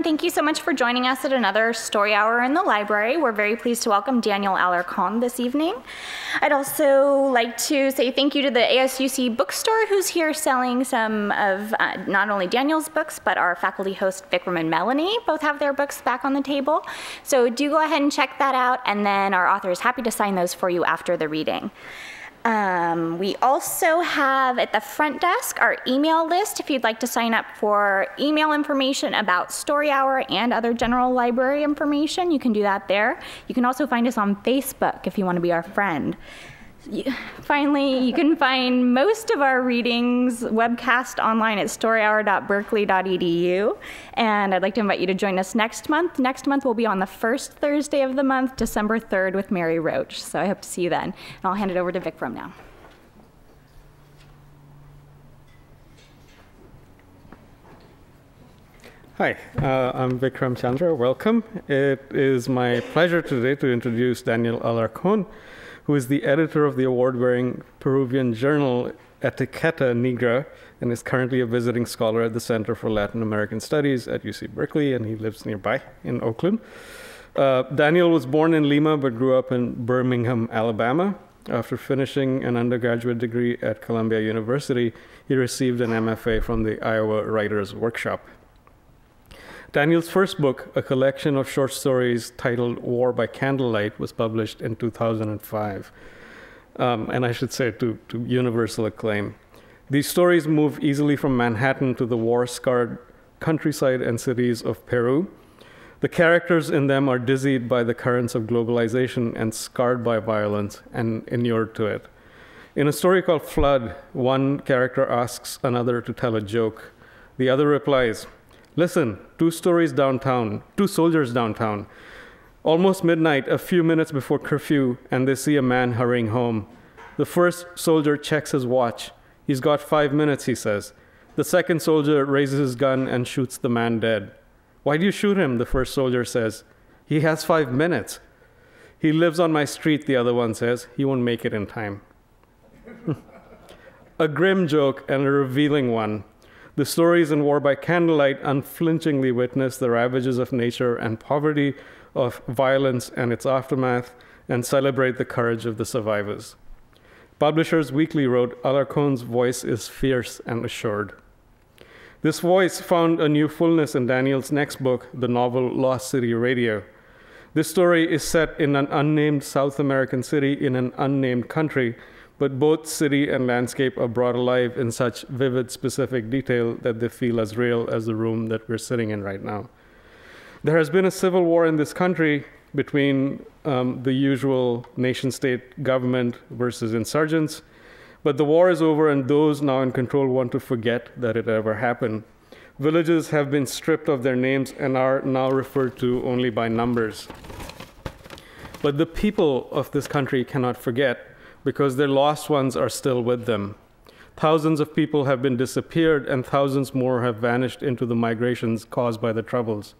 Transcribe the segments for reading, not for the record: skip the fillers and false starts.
Thank you so much for joining us at another Story Hour in the Library. We're very pleased to welcome Daniel Alarcón this evening. I'd also like to say thank you to the ASUC bookstore, who's here selling some of not only Daniel's books, but our faculty host Vikram and Melanie both have their books back on the table. So do go ahead and check that out, and then our author is happy to sign those for you after the reading. We also have at the front desk our email list if you'd like to sign up for email information about Story Hour and other general library information. You can do that there. You can also find us on Facebook if you want to be our friend. Finally, you can find most of our readings webcast online at storyhour.berkeley.edu. And I'd like to invite you to join us next month. Next month, we'll be on the first Thursday of the month, December 3rd, with Mary Roach. So I hope to see you then. And I'll hand it over to Vikram now. Hi, I'm Vikram Chandra. Welcome. It is my pleasure today to introduce Daniel Alarcón, who is the editor of the award-winning Peruvian journal Etiqueta, Negra, and is currently a visiting scholar at the Center for Latin American Studies at UC Berkeley, and he lives nearby in Oakland. Daniel was born in Lima, but grew up in Birmingham, Alabama. After finishing an undergraduate degree at Columbia University, he received an MFA from the Iowa Writers Workshop. Daniel's first book, a collection of short stories titled War by Candlelight, was published in 2005. And I should say to universal acclaim. These stories move easily from Manhattan to the war-scarred countryside and cities of Peru. The characters in them are dizzied by the currents of globalization and scarred by violence and inured to it. In a story called Flood, one character asks another to tell a joke. The other replies, "Listen, two soldiers downtown, almost midnight, a few minutes before curfew, and they see a man hurrying home. The first soldier checks his watch. He's got 5 minutes, he says. The second soldier raises his gun and shoots the man dead. Why do you shoot him? The first soldier says. He has 5 minutes. He lives on my street, the other one says. He won't make it in time." A grim joke and a revealing one. The stories in War by Candlelight unflinchingly witness the ravages of nature and poverty, of violence and its aftermath, and celebrate the courage of the survivors. Publishers Weekly wrote, "Alarcón's voice is fierce and assured." This voice found a new fullness in Daniel's next book, the novel Lost City Radio. This story is set in an unnamed South American city in an unnamed country, but both city and landscape are brought alive in such vivid, specific detail that they feel as real as the room that we're sitting in right now. There has been a civil war in this country between the usual nation-state government versus insurgents, but the war is over and those now in control want to forget that it ever happened. Villages have been stripped of their names and are now referred to only by numbers. But the people of this country cannot forget, because their lost ones are still with them. Thousands of people have been disappeared, and thousands more have vanished into the migrations caused by the Troubles.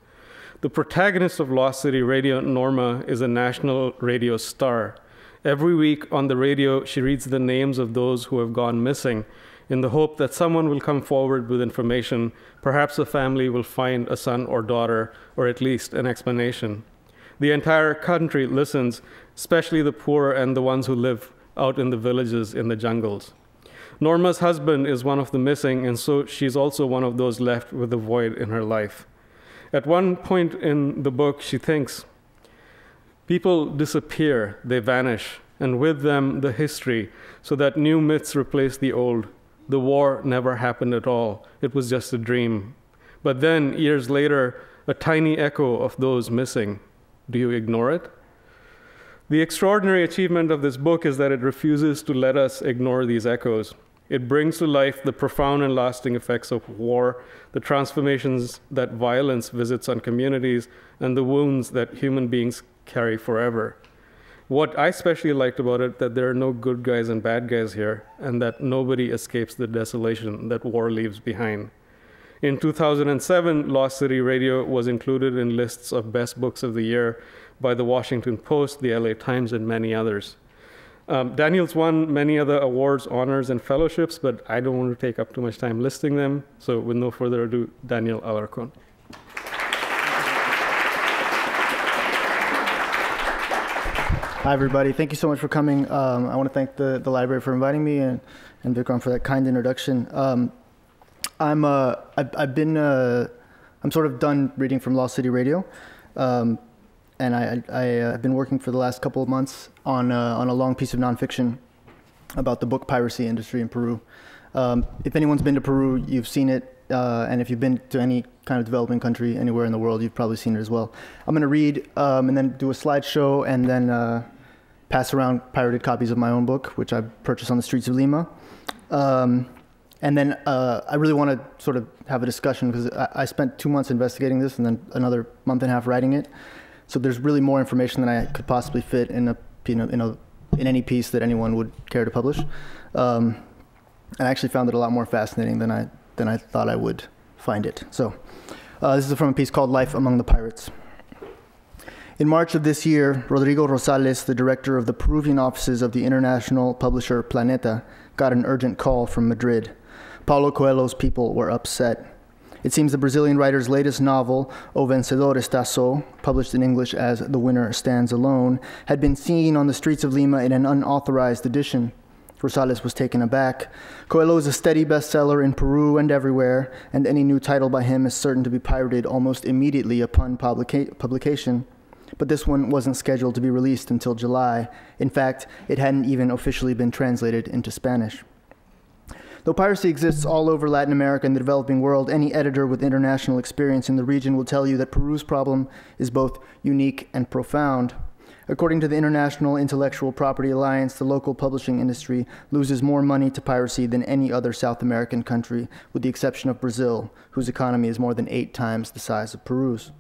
The protagonist of Lost City Radio, Norma, is a national radio star. Every week on the radio, she reads the names of those who have gone missing in the hope that someone will come forward with information. Perhaps a family will find a son or daughter, or at least an explanation. The entire country listens, especially the poor and the ones who live out in the villages in the jungles. Norma's husband is one of the missing, and so she's also one of those left with a void in her life. At one point in the book, she thinks, people disappear, they vanish, and with them the history, so that new myths replace the old. The war never happened at all. It was just a dream. But then, years later, a tiny echo of those missing. Do you ignore it? The extraordinary achievement of this book is that it refuses to let us ignore these echoes. It brings to life the profound and lasting effects of war, the transformations that violence visits on communities, and the wounds that human beings carry forever. What I especially liked about it, that there are no good guys and bad guys here, and that nobody escapes the desolation that war leaves behind. In 2007, Lost City Radio was included in lists of best books of the year by the Washington Post, the LA Times, and many others. Daniel's won many other awards, honors, and fellowships, but I don't want to take up too much time listing them. So with no further ado, Daniel Alarcón. Hi, everybody. Thank you so much for coming. I want to thank the library for inviting me and Vikram for that kind introduction. I'm sort of done reading from Lost City Radio, and I've been working for the last couple of months on a long piece of nonfiction about the book piracy industry in Peru. If anyone's been to Peru, you've seen it, and if you've been to any kind of developing country anywhere in the world, you've probably seen it as well. I'm going to read and then do a slideshow and then pass around pirated copies of my own book, which I purchased on the streets of Lima. And then I really want to sort of have a discussion because I spent 2 months investigating this and then another month and a half writing it. So there's really more information than I could possibly fit in any piece that anyone would care to publish. And I actually found it a lot more fascinating than I thought I would find it. So this is from a piece called Life Among the Pirates. In March of this year, Rodrigo Rosales, the director of the Peruvian offices of the international publisher Planeta, got an urgent call from Madrid. Paulo Coelho's people were upset. It seems the Brazilian writer's latest novel, O Vencedor Está, published in English as The Winner Stands Alone, had been seen on the streets of Lima in an unauthorized edition. Rosales was taken aback. Coelho is a steady bestseller in Peru and everywhere, and any new title by him is certain to be pirated almost immediately upon publication. But this one wasn't scheduled to be released until July. In fact, it hadn't even officially been translated into Spanish. Though piracy exists all over Latin America and the developing world, any editor with international experience in the region will tell you that Peru's problem is both unique and profound. According to the International Intellectual Property Alliance, the local publishing industry loses more money to piracy than any other South American country, with the exception of Brazil, whose economy is more than 8 times the size of Peru's.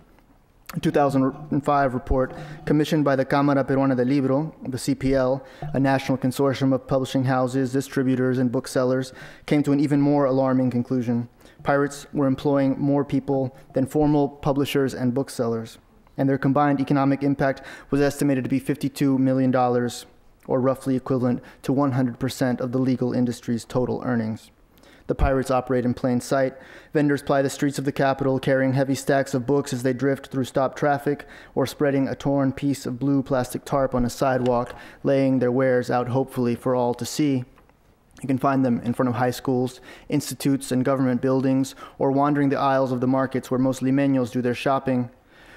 A 2005 report commissioned by the Cámara Peruana del Libro, the CPL, a national consortium of publishing houses, distributors, and booksellers, came to an even more alarming conclusion. Pirates were employing more people than formal publishers and booksellers, and their combined economic impact was estimated to be $52 million, or roughly equivalent to 100% of the legal industry's total earnings. The pirates operate in plain sight. Vendors ply the streets of the capital, carrying heavy stacks of books as they drift through stopped traffic, or spreading a torn piece of blue plastic tarp on a sidewalk, laying their wares out hopefully for all to see. You can find them in front of high schools, institutes, and government buildings, or wandering the aisles of the markets where most limeños do their shopping.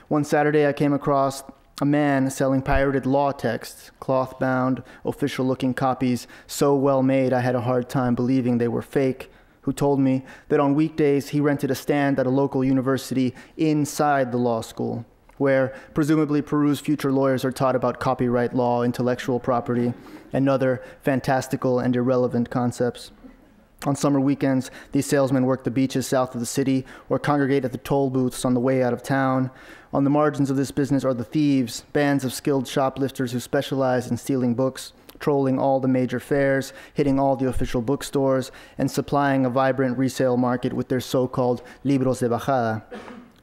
One Saturday I came across a man selling pirated law texts, cloth-bound, official-looking copies so well made I had a hard time believing they were fake, who told me that on weekdays he rented a stand at a local university inside the law school, where presumably Peru's future lawyers are taught about copyright law, intellectual property, and other fantastical and irrelevant concepts. On summer weekends, these salesmen work the beaches south of the city or congregate at the toll booths on the way out of town. On the margins of this business are the thieves, bands of skilled shoplifters who specialize in stealing books, trolling all the major fairs, hitting all the official bookstores, and supplying a vibrant resale market with their so-called libros de bajada.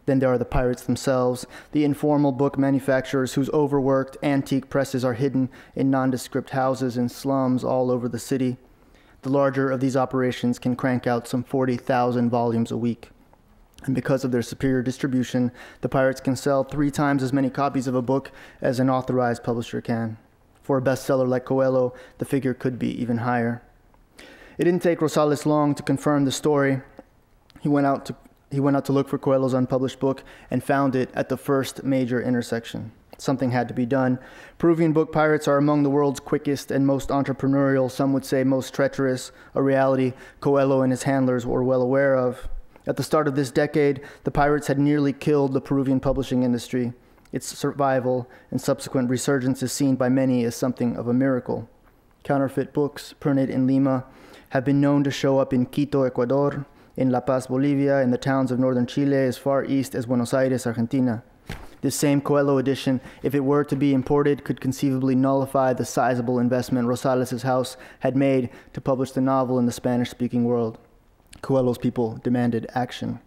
Then there are the pirates themselves, the informal book manufacturers whose overworked antique presses are hidden in nondescript houses and slums all over the city. The larger of these operations can crank out some 40,000 volumes a week. And because of their superior distribution, the pirates can sell 3 times as many copies of a book as an authorized publisher can. For a bestseller like Coelho, the figure could be even higher. It didn't take Rosales long to confirm the story. He went out to look for Coelho's unpublished book and found it at the first major intersection. Something had to be done. Peruvian book pirates are among the world's quickest and most entrepreneurial, some would say most treacherous, a reality Coelho and his handlers were well aware of. At the start of this decade, the pirates had nearly killed the Peruvian publishing industry. Its survival and subsequent resurgence is seen by many as something of a miracle. Counterfeit books printed in Lima have been known to show up in Quito, Ecuador, in La Paz, Bolivia, in the towns of northern Chile as far east as Buenos Aires, Argentina. This same Coelho edition, if it were to be imported, could conceivably nullify the sizable investment Rosales' house had made to publish the novel in the Spanish-speaking world. Coelho's people demanded action.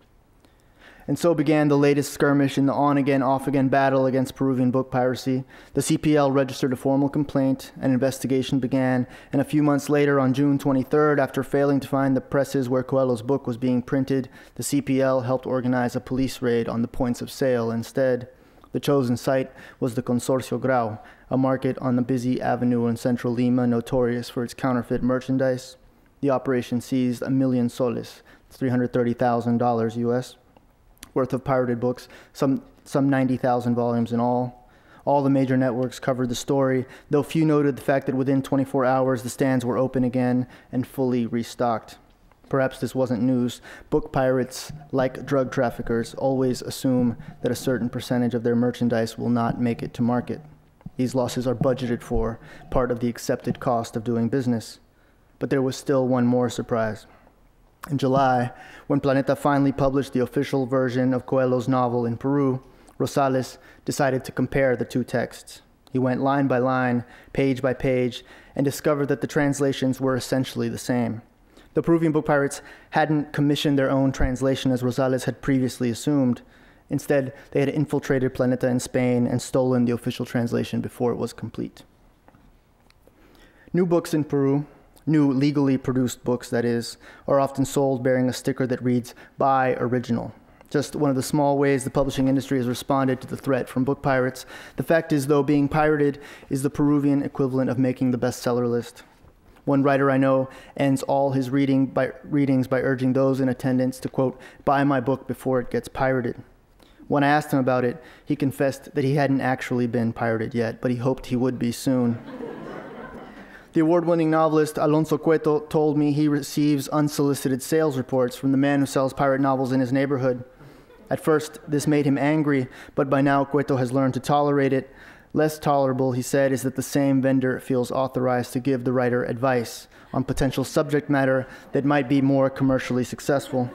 And so began the latest skirmish in the on-again, off-again battle against Peruvian book piracy. The CPL registered a formal complaint, an investigation began, and a few months later, on June 23rd, after failing to find the presses where Coelho's book was being printed, the CPL helped organize a police raid on the points of sale instead. The chosen site was the Consorcio Grau, a market on the busy avenue in central Lima, notorious for its counterfeit merchandise. The operation seized 1 million soles, $330,000 US, worth of pirated books, some 90,000 volumes in all. All the major networks covered the story, though few noted the fact that within 24 hours the stands were open again and fully restocked. Perhaps this wasn't news. Book pirates, like drug traffickers, always assume that a certain percentage of their merchandise will not make it to market. These losses are budgeted for, part of the accepted cost of doing business. But there was still one more surprise. In July, when Planeta finally published the official version of Coelho's novel in Peru, Rosales decided to compare the two texts. He went line by line, page by page, and discovered that the translations were essentially the same. The Peruvian book pirates hadn't commissioned their own translation as Rosales had previously assumed. Instead, they had infiltrated Planeta in Spain and stolen the official translation before it was complete. New books in Peru, new legally produced books that is, are often sold bearing a sticker that reads, "Buy Original." Just one of the small ways the publishing industry has responded to the threat from book pirates. The fact is, though, being pirated is the Peruvian equivalent of making the bestseller list. One writer I know ends all his readings by urging those in attendance to, quote, "buy my book before it gets pirated." When I asked him about it, he confessed that he hadn't actually been pirated yet, but he hoped he would be soon. The award-winning novelist Alonso Cueto told me he receives unsolicited sales reports from the man who sells pirate novels in his neighborhood. At first, this made him angry, but by now Cueto has learned to tolerate it. Less tolerable, he said, is that the same vendor feels authorized to give the writer advice on potential subject matter that might be more commercially successful.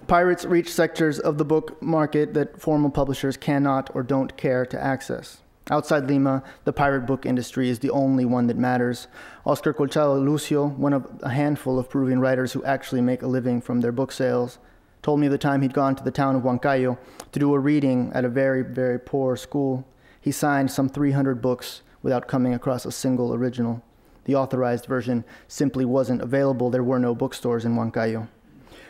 Pirates reach sectors of the book market that formal publishers cannot or don't care to access. Outside Lima, the pirate book industry is the only one that matters. Oscar Colchado Lucio, one of a handful of Peruvian writers who actually make a living from their book sales, told me the time he'd gone to the town of Huancayo to do a reading at a very, very poor school. He signed some 300 books without coming across a single original. The authorized version simply wasn't available. There were no bookstores in Huancayo.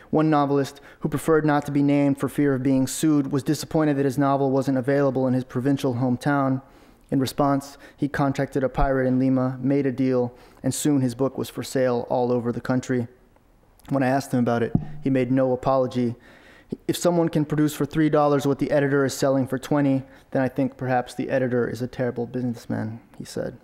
One novelist, who preferred not to be named for fear of being sued, was disappointed that his novel wasn't available in his provincial hometown. In response, he contacted a pirate in Lima, made a deal, and soon his book was for sale all over the country. When I asked him about it, he made no apology. If someone can produce for $3 what the editor is selling for $20, then I think perhaps the editor is a terrible businessman, he said.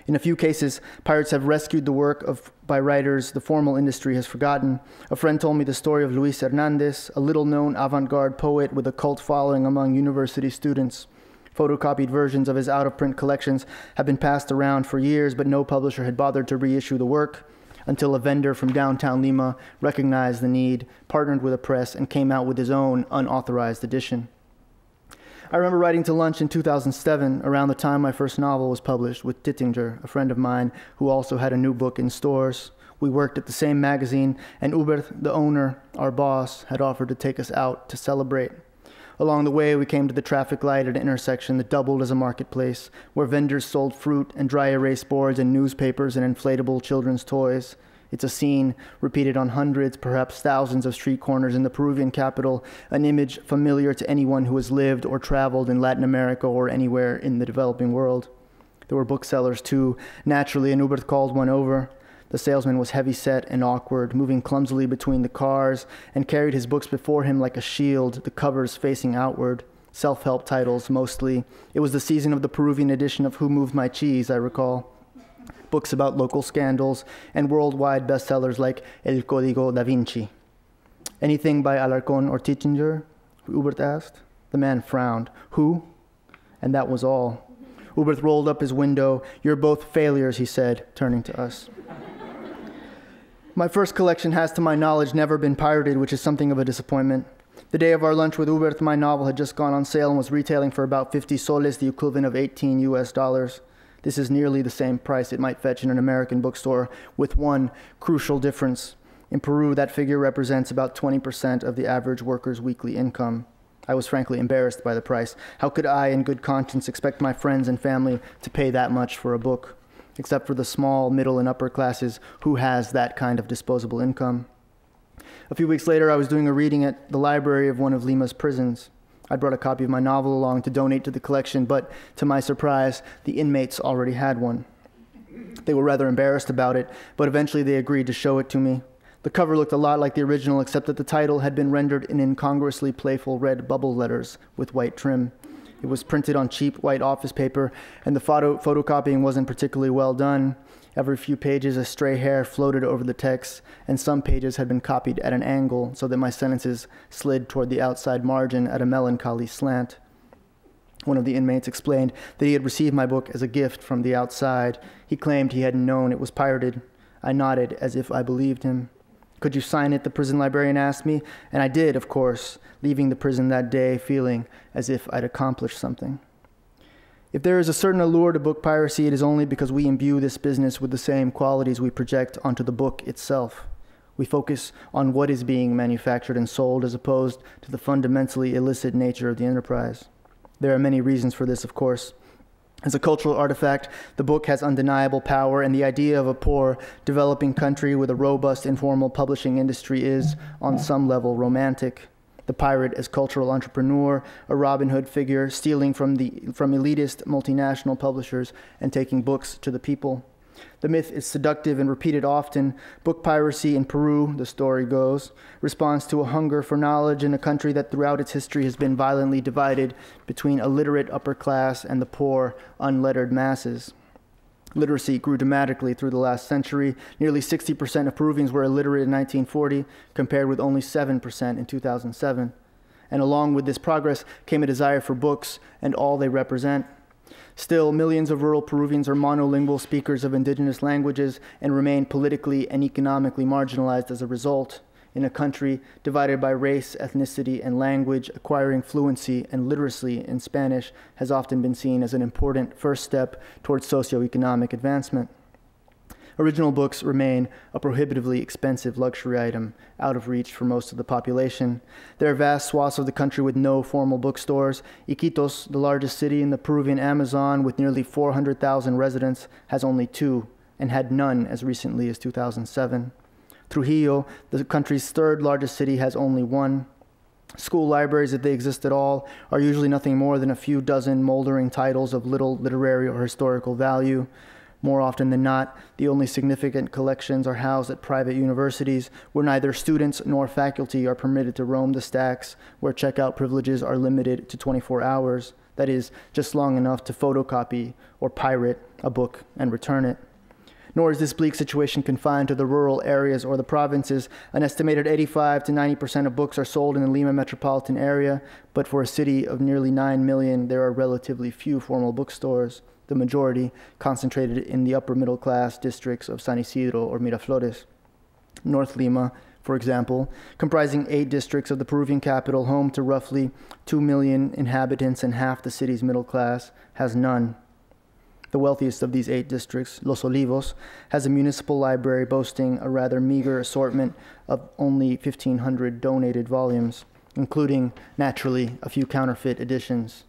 In a few cases, pirates have rescued the work by writers the formal industry has forgotten. A friend told me the story of Luis Hernandez, a little-known avant-garde poet with a cult following among university students. Photocopied versions of his out-of-print collections have been passed around for years, but no publisher had bothered to reissue the work until a vendor from downtown Lima recognized the need, partnered with a press, and came out with his own unauthorized edition. I remember writing to lunch in 2007, around the time my first novel was published, with Tittinger, a friend of mine who also had a new book in stores. We worked at the same magazine, and Hubert, the owner, our boss, had offered to take us out to celebrate. Along the way, we came to the traffic light at an intersection that doubled as a marketplace, where vendors sold fruit and dry erase boards and newspapers and inflatable children's toys. It's a scene repeated on hundreds, perhaps thousands of street corners in the Peruvian capital, an image familiar to anyone who has lived or traveled in Latin America or anywhere in the developing world. There were booksellers too, naturally, and Hubert called one over. The salesman was heavy-set and awkward, moving clumsily between the cars, and carried his books before him like a shield, the covers facing outward. Self-help titles, mostly. It was the season of the Peruvian edition of Who Moved My Cheese, I recall. Books about local scandals, and worldwide bestsellers like El Código da Vinci. "Anything by Alarcón or Tittinger?" Hubert asked. The man frowned. "Who?" And that was all. Hubert rolled up his window. "You're both failures," he said, turning to us. My first collection has, to my knowledge, never been pirated, which is something of a disappointment. The day of our lunch with Hubert, my novel had just gone on sale and was retailing for about 50 soles, the equivalent of $18 US. This is nearly the same price it might fetch in an American bookstore, with one crucial difference. In Peru, that figure represents about 20% of the average worker's weekly income. I was frankly embarrassed by the price. How could I, in good conscience, expect my friends and family to pay that much for a book? Except for the small, middle, and upper classes, who has that kind of disposable income? A few weeks later, I was doing a reading at the library of one of Lima's prisons. I brought a copy of my novel along to donate to the collection, but to my surprise, the inmates already had one. They were rather embarrassed about it, but eventually they agreed to show it to me. The cover looked a lot like the original, except that the title had been rendered in incongruously playful red bubble letters with white trim. It was printed on cheap white office paper, and the photocopying wasn't particularly well done. Every few pages, a stray hair floated over the text, and some pages had been copied at an angle so that my sentences slid toward the outside margin at a melancholy slant. One of the inmates explained that he had received my book as a gift from the outside. He claimed he hadn't known it was pirated. I nodded as if I believed him. "Could you sign it?" the prison librarian asked me, and I did, of course, leaving the prison that day feeling as if I'd accomplished something. If there is a certain allure to book piracy, it is only because we imbue this business with the same qualities we project onto the book itself. We focus on what is being manufactured and sold as opposed to the fundamentally illicit nature of the enterprise. There are many reasons for this, of course. As a cultural artifact, the book has undeniable power, and the idea of a poor, developing country with a robust, informal publishing industry is, on some level, romantic. The pirate as cultural entrepreneur, a Robin Hood figure, stealing from elitist multinational publishers and taking books to the people. The myth is seductive and repeated often. Book piracy in Peru, the story goes, responds to a hunger for knowledge in a country that throughout its history has been violently divided between a literate upper class and the poor, unlettered masses. Literacy grew dramatically through the last century. Nearly 60% of Peruvians were illiterate in 1940, compared with only 7% in 2007. And along with this progress came a desire for books and all they represent. Still, millions of rural Peruvians are monolingual speakers of indigenous languages and remain politically and economically marginalized as a result. In a country divided by race, ethnicity, and language, acquiring fluency and literacy in Spanish has often been seen as an important first step towards socioeconomic advancement. Original books remain a prohibitively expensive luxury item, out of reach for most of the population. There are vast swaths of the country with no formal bookstores. Iquitos, the largest city in the Peruvian Amazon with nearly 400,000 residents, has only 2, and had none as recently as 2007. Trujillo, the country's third largest city, has only 1. School libraries, if they exist at all, are usually nothing more than a few dozen moldering titles of little literary or historical value. More often than not, the only significant collections are housed at private universities, where neither students nor faculty are permitted to roam the stacks, where checkout privileges are limited to 24 hours, that is, just long enough to photocopy or pirate a book and return it. Nor is this bleak situation confined to the rural areas or the provinces. An estimated 85 to 90% of books are sold in the Lima metropolitan area, but for a city of nearly 9 million, there are relatively few formal bookstores, the majority concentrated in the upper middle class districts of San Isidro or Miraflores. North Lima, for example, comprising 8 districts of the Peruvian capital, home to roughly 2 million inhabitants and half the city's middle class, has none. The wealthiest of these 8 districts, Los Olivos, has a municipal library boasting a rather meager assortment of only 1,500 donated volumes, including, naturally, a few counterfeit editions.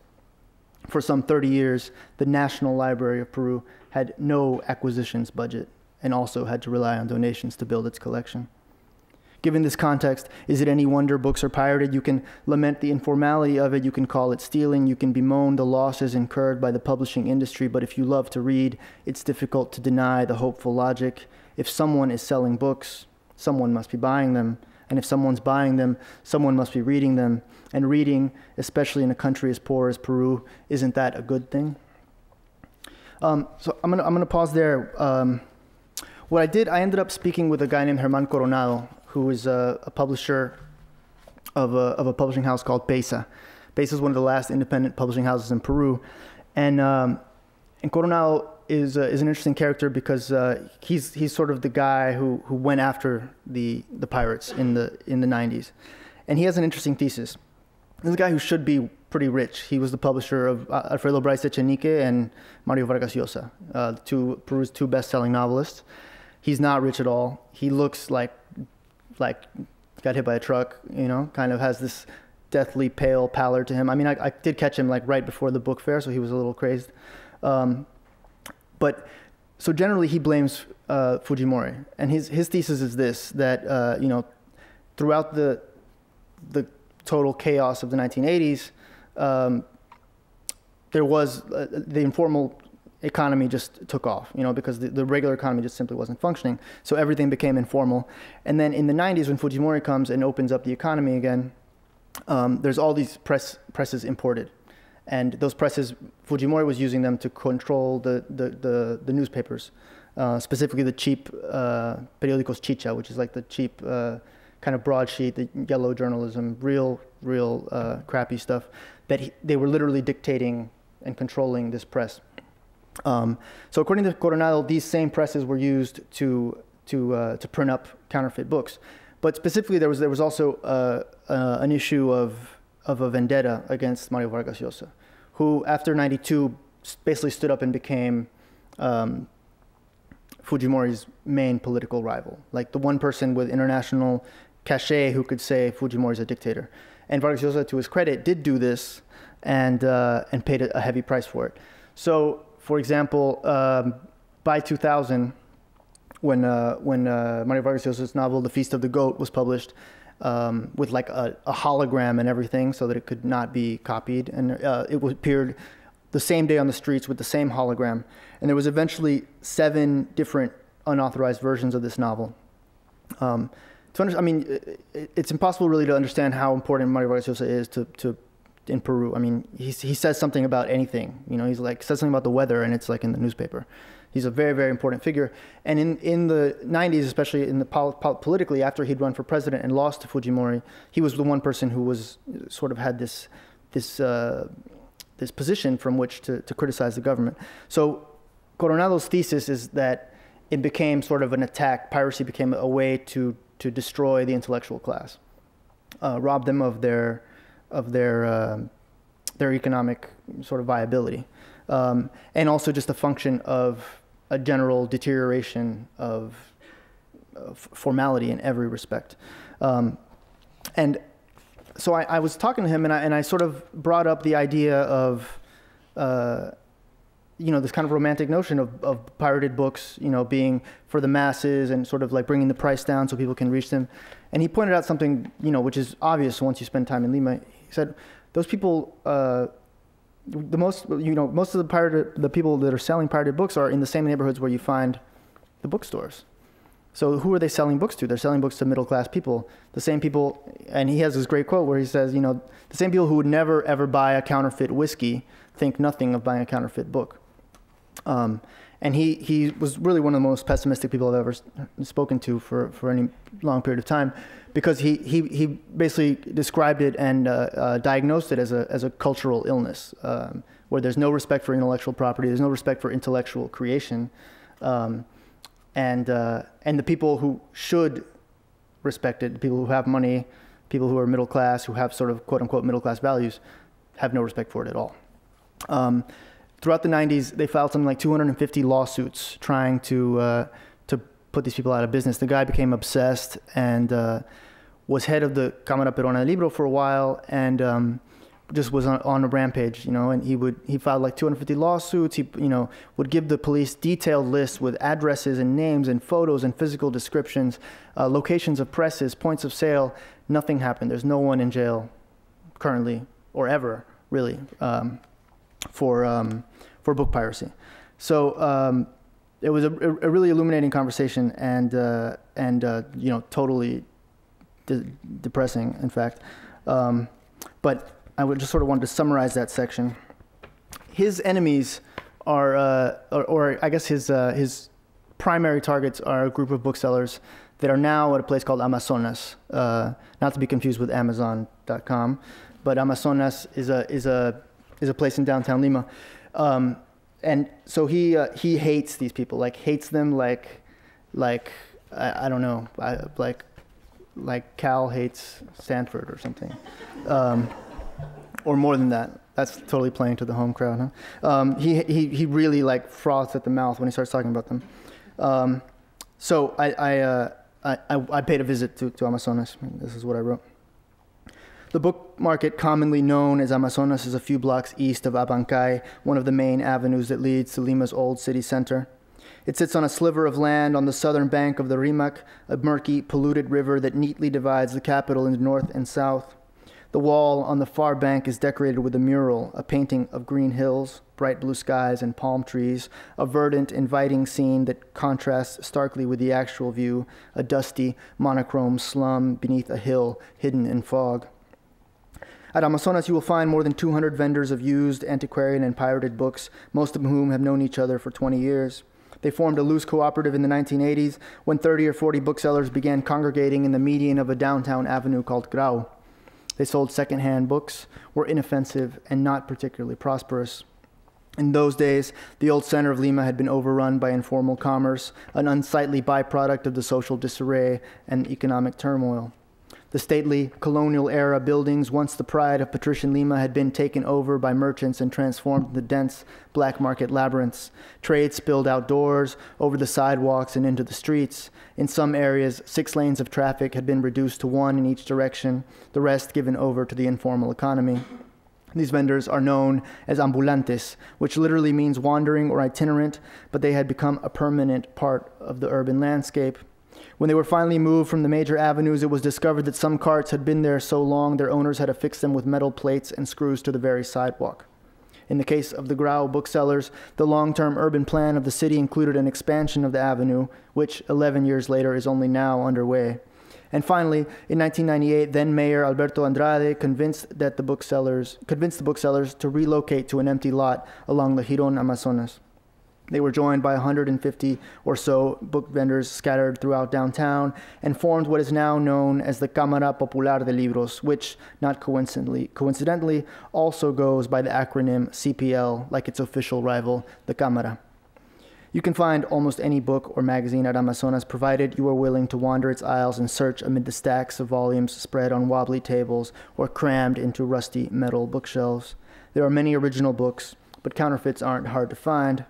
For some 30 years, the National Library of Peru had no acquisitions budget and also had to rely on donations to build its collection. Given this context, is it any wonder books are pirated? You can lament the informality of it, you can call it stealing, you can bemoan the losses incurred by the publishing industry, but if you love to read, it's difficult to deny the hopeful logic. If someone is selling books, someone must be buying them. And if someone's buying them, someone must be reading them. And reading, especially in a country as poor as Peru, isn't that a good thing? So I'm gonna pause there. What I did, I ended up speaking with a guy named Germán Coronado, who is a publisher of a publishing house called Pesa. Pesa is one of the last independent publishing houses in Peru. And Coronado is an interesting character because he's sort of the guy who went after the pirates in the 90s. And he has an interesting thesis. This is a guy who should be pretty rich. He was the publisher of Alfredo Bryce Echenique and Mario Vargas Llosa, Peru's 2 best-selling novelists. He's not rich at all. He looks like got hit by a truck, you know, kind of has this deathly pale pallor to him. I mean, I did catch him like right before the book fair, so he was a little crazed. But so generally he blames Fujimori, and his thesis is this, that you know, throughout the total chaos of the 1980s, there was the informal economy just took off, because the regular economy just simply wasn't functioning. So everything became informal. And then in the 90s, when Fujimori comes and opens up the economy again, there's all these presses imported. And those presses, Fujimori was using them to control the newspapers, specifically the cheap periódicos chicha, which is like the cheap kind of broadsheet, the yellow journalism, real crappy stuff, that they were literally dictating and controlling this press. So according to Coronado, these same presses were used to print up counterfeit books. But specifically, there was also an issue of a vendetta against Mario Vargas Llosa, who after '92 basically stood up and became Fujimori's main political rival, like the one person with international cachet who could say Fujimori's a dictator. And Vargas Llosa, to his credit, did do this and paid a heavy price for it. So, for example, by 2000, when Mario Vargas Llosa's novel *The Feast of the Goat* was published, with like a hologram and everything, so that it could not be copied, and it appeared the same day on the streets with the same hologram, and there was eventually 7 different unauthorized versions of this novel. It's impossible really to understand how important Mario Vargas Llosa is in Peru. I mean, he says something about anything. He's like says something about the weather, and it's like in the newspaper. He's a very, very important figure. And in the 90s, especially in the politically, after he'd run for president and lost to Fujimori, he was the one person who was sort of had this position from which to criticize the government. So Coronado's thesis is that it became sort of an attack. Piracy became a way to destroy the intellectual class, rob them of their economic sort of viability, and also just a function of a general deterioration of formality in every respect. And so I was talking to him, and I sort of brought up the idea of this kind of romantic notion of pirated books, being for the masses and sort of like bringing the price down so people can reach them. And he pointed out something, which is obvious once you spend time in Lima. He said, those people, most of the people that are selling pirated books are in the same neighborhoods where you find the bookstores. So who are they selling books to? They're selling books to middle-class people. The same people, and he has this great quote where he says, the same people who would never, ever buy a counterfeit whiskey think nothing of buying a counterfeit book. And he was really one of the most pessimistic people I've ever spoken to for any long period of time, because he basically described it and diagnosed it as a cultural illness, where there's no respect for intellectual property, there's no respect for intellectual creation, and the people who should respect it, the people who have money, people who are middle class, who have sort of quote unquote middle class values, have no respect for it at all. Throughout the 90s, they filed something like 250 lawsuits trying to put these people out of business. The guy became obsessed and was head of the Cámara Peruana del Libro for a while, and just was on a rampage, and he filed like 250 lawsuits. He, would give the police detailed lists with addresses and names and photos and physical descriptions, locations of presses, points of sale. Nothing happened. There's no one in jail currently or ever, really, for book piracy. So it was a really illuminating conversation, and totally depressing, in fact. But I would just sort of wanted to summarize that section. His enemies are, or I guess his primary targets are a group of booksellers that are now at a place called Amazonas, not to be confused with Amazon.com, but Amazonas is a place in downtown Lima. And so he hates these people, hates them like I don't know, like Cal hates Stanford or something. Or more than that. That's totally playing to the home crowd, huh? He really froths at the mouth when he starts talking about them. So I paid a visit to Amazonas. This is what I wrote. The book market, commonly known as Amazonas, is a few blocks east of Abancay, one of the main avenues that leads to Lima's old city center. It sits on a sliver of land on the southern bank of the Rimac, a murky, polluted river that neatly divides the capital into north and south. The wall on the far bank is decorated with a mural, a painting of green hills, bright blue skies, and palm trees, a verdant, inviting scene that contrasts starkly with the actual view, a dusty, monochrome slum beneath a hill hidden in fog. At Amazonas, you will find more than 200 vendors of used, antiquarian, and pirated books, most of whom have known each other for 20 years. They formed a loose cooperative in the 1980s when 30 or 40 booksellers began congregating in the median of a downtown avenue called Grau. They sold secondhand books, were inoffensive, and not particularly prosperous. In those days, the old center of Lima had been overrun by informal commerce, an unsightly byproduct of the social disarray and economic turmoil. The stately colonial-era buildings, once the pride of patrician Lima, had been taken over by merchants and transformed into dense black market labyrinths. Trade spilled outdoors, over the sidewalks, and into the streets. In some areas, 6 lanes of traffic had been reduced to 1 in each direction, the rest given over to the informal economy. These vendors are known as ambulantes, which literally means wandering or itinerant, but they had become a permanent part of the urban landscape. When they were finally moved from the major avenues, it was discovered that some carts had been there so long their owners had affixed them with metal plates and screws to the very sidewalk. In the case of the Grau booksellers, the long-term urban plan of the city included an expansion of the avenue, which 11 years later is only now underway. And finally, in 1998, then Mayor Alberto Andrade convinced the booksellers to relocate to an empty lot along the Jirón Amazonas. They were joined by 150 or so book vendors scattered throughout downtown and formed what is now known as the Cámara Popular de Libros, which, not coincidentally, also goes by the acronym CPL, like its official rival, the Cámara. You can find almost any book or magazine at Amazonas, provided you are willing to wander its aisles and search amid the stacks of volumes spread on wobbly tables or crammed into rusty metal bookshelves. There are many original books, but counterfeits aren't hard to find.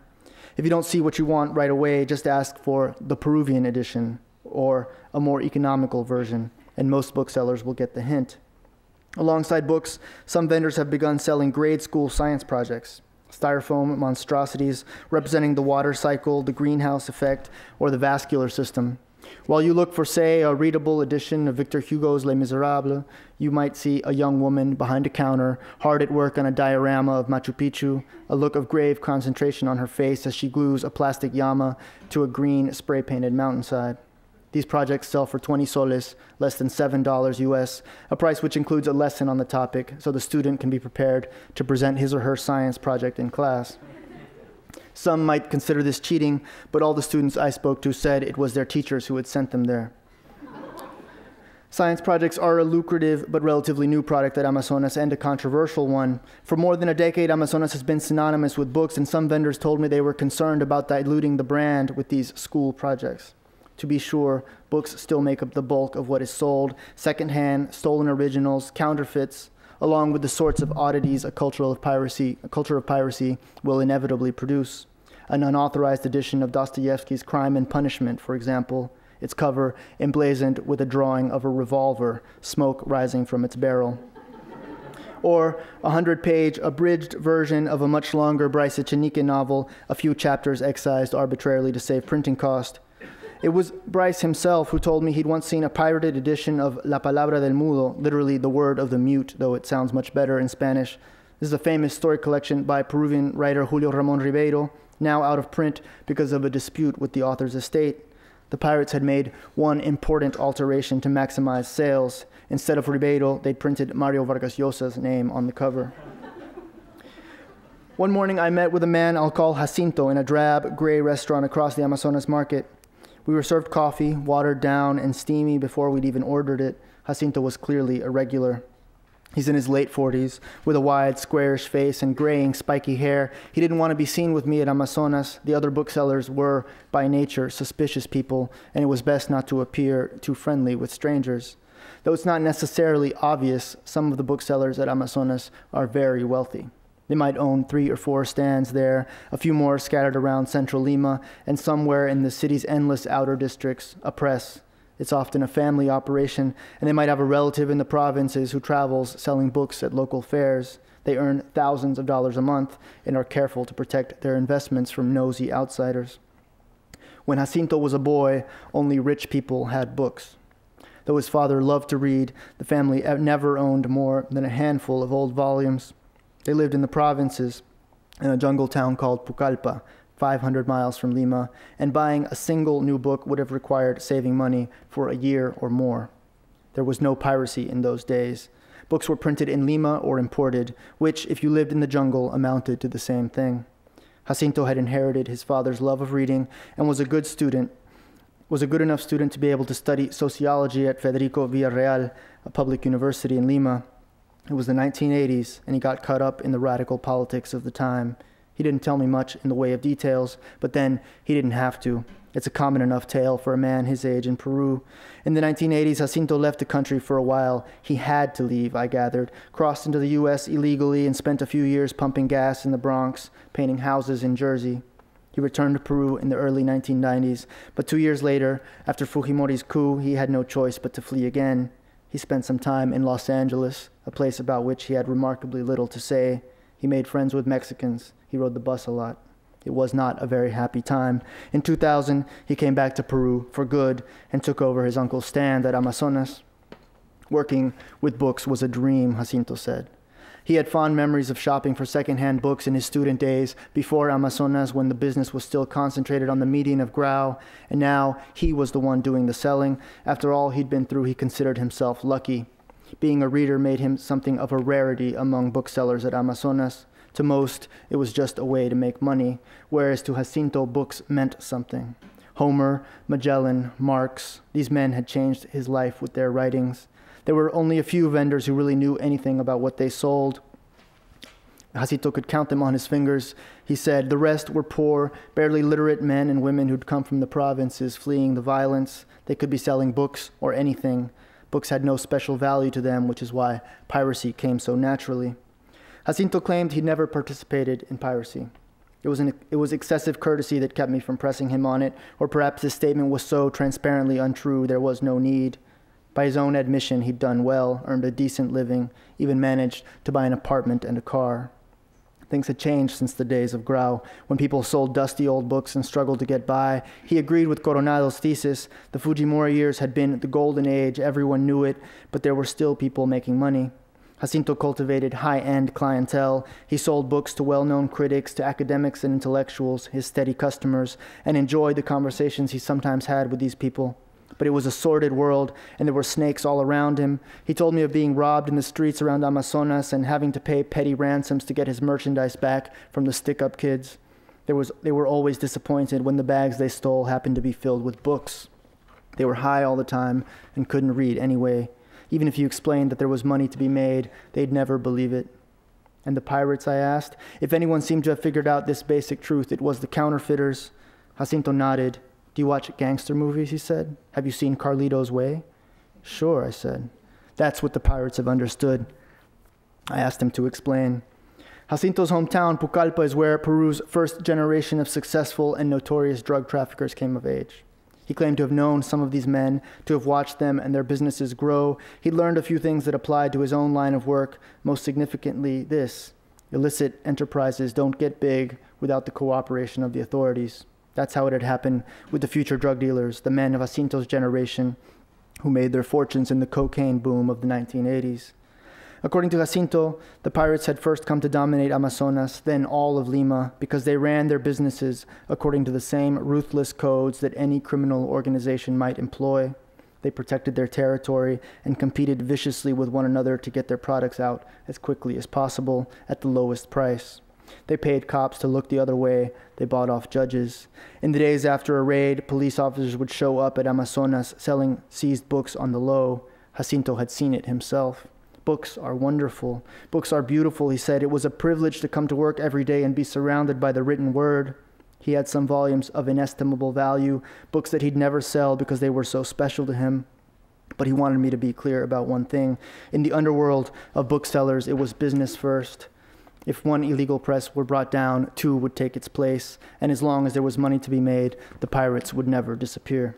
If you don't see what you want right away, just ask for the Peruvian edition or a more economical version, and most booksellers will get the hint. Alongside books, some vendors have begun selling grade school science projects, styrofoam monstrosities representing the water cycle, the greenhouse effect, or the vascular system. While you look for, say, a readable edition of Victor Hugo's Les Miserables, you might see a young woman behind a counter, hard at work on a diorama of Machu Picchu, a look of grave concentration on her face as she glues a plastic llama to a green spray-painted mountainside. These projects sell for 20 soles, less than $7 US, a price which includes a lesson on the topic, so the student can be prepared to present his or her science project in class. Some might consider this cheating, but all the students I spoke to said it was their teachers who had sent them there. Science projects are a lucrative but relatively new product at Amazonas, and a controversial one. For more than a decade, Amazonas has been synonymous with books, and some vendors told me they were concerned about diluting the brand with these school projects. To be sure, books still make up the bulk of what is sold: secondhand, stolen originals, counterfeits, along with the sorts of oddities a culture of piracy will inevitably produce. An unauthorized edition of Dostoevsky's Crime and Punishment, for example, its cover emblazoned with a drawing of a revolver, smoke rising from its barrel. Or a 100-page abridged version of a much longer Bryce Echenique novel, a few chapters excised arbitrarily to save printing cost. It was Bryce himself who told me he'd once seen a pirated edition of La Palabra del Mudo, literally the word of the mute, though it sounds much better in Spanish. This is a famous story collection by Peruvian writer Julio Ramón Ribeiro, now out of print because of a dispute with the author's estate. The pirates had made one important alteration to maximize sales. Instead of Ribeiro, they'd printed Mario Vargas Llosa's name on the cover. One morning I met with a man I'll call Jacinto in a drab, gray restaurant across the Amazonas market. We were served coffee, watered down and steamy before we'd even ordered it. Jacinto was clearly a regular. He's in his late 40s, with a wide, squarish face and graying, spiky hair. He didn't want to be seen with me at Amazonas. The other booksellers were, by nature, suspicious people, and it was best not to appear too friendly with strangers. Though it's not necessarily obvious, some of the booksellers at Amazonas are very wealthy. They might own 3 or 4 stands there, a few more scattered around central Lima, and somewhere in the city's endless outer districts, a press. It's often a family operation, and they might have a relative in the provinces who travels selling books at local fairs. They earn thousands of dollars a month and are careful to protect their investments from nosy outsiders. When Jacinto was a boy, only rich people had books. Though his father loved to read, the family never owned more than a handful of old volumes. They lived in the provinces, in a jungle town called Pucallpa, 500 miles from Lima, and buying a single new book would have required saving money for a year or more. There was no piracy in those days. Books were printed in Lima or imported, which, if you lived in the jungle, amounted to the same thing. Jacinto had inherited his father's love of reading and was a good enough student to be able to study sociology at Federico Villarreal, a public university in Lima. It was the 1980s, and he got caught up in the radical politics of the time. He didn't tell me much in the way of details, but then he didn't have to. It's a common enough tale for a man his age in Peru. In the 1980s, Jacinto left the country for a while. He had to leave, I gathered, crossed into the U.S. illegally and spent a few years pumping gas in the Bronx, painting houses in Jersey. He returned to Peru in the early 1990s, but 2 years later, after Fujimori's coup, he had no choice but to flee again. He spent some time in Los Angeles, a place about which he had remarkably little to say. He made friends with Mexicans. He rode the bus a lot. It was not a very happy time. In 2000, he came back to Peru for good and took over his uncle's stand at Amazonas. Working with books was a dream, Jacinto said. He had fond memories of shopping for secondhand books in his student days before Amazonas, when the business was still concentrated on the median of Grau, and now he was the one doing the selling. After all he'd been through, he considered himself lucky. Being a reader made him something of a rarity among booksellers at Amazonas. To most, it was just a way to make money, whereas to Jacinto, books meant something. Homer, Magellan, Marx, these men had changed his life with their writings. There were only a few vendors who really knew anything about what they sold. Jacinto could count them on his fingers. He said the rest were poor, barely literate men and women who'd come from the provinces fleeing the violence. They could be selling books or anything. Books had no special value to them, which is why piracy came so naturally. Jacinto claimed he'd never participated in piracy. It was excessive courtesy that kept me from pressing him on it, or perhaps his statement was so transparently untrue there was no need. By his own admission, he'd done well, earned a decent living, even managed to buy an apartment and a car. Things had changed since the days of Grau, when people sold dusty old books and struggled to get by. He agreed with Coronado's thesis. The Fujimori years had been the golden age, everyone knew it, but there were still people making money. Jacinto cultivated high-end clientele. He sold books to well-known critics, to academics and intellectuals, his steady customers, and enjoyed the conversations he sometimes had with these people. But it was a sordid world, and there were snakes all around him. He told me of being robbed in the streets around Amazonas and having to pay petty ransoms to get his merchandise back from the stick-up kids. They were always disappointed when the bags they stole happened to be filled with books. They were high all the time and couldn't read anyway. Even if you explained that there was money to be made, they'd never believe it. And the pirates, I asked? If anyone seemed to have figured out this basic truth, it was the counterfeiters. Jacinto nodded. Do you watch gangster movies, he said. Have you seen Carlito's Way? Sure, I said. That's what the pirates have understood. I asked him to explain. Jacinto's hometown, Pucallpa, is where Peru's first generation of successful and notorious drug traffickers came of age. He claimed to have known some of these men, to have watched them and their businesses grow. He learned a few things that applied to his own line of work, most significantly this: illicit enterprises don't get big without the cooperation of the authorities. That's how it had happened with the future drug dealers, the men of Jacinto's generation who made their fortunes in the cocaine boom of the 1980s. According to Jacinto, the pirates had first come to dominate Amazonas, then all of Lima, because they ran their businesses according to the same ruthless codes that any criminal organization might employ. They protected their territory and competed viciously with one another to get their products out as quickly as possible at the lowest price. They paid cops to look the other way. They bought off judges. In the days after a raid, police officers would show up at Amazonas selling seized books on the low. Jacinto had seen it himself. Books are wonderful. Books are beautiful, he said. It was a privilege to come to work every day and be surrounded by the written word. He had some volumes of inestimable value, books that he'd never sell because they were so special to him. But he wanted me to be clear about one thing. In the underworld of booksellers, it was business first. If one illegal press were brought down, two would take its place, and as long as there was money to be made, the pirates would never disappear.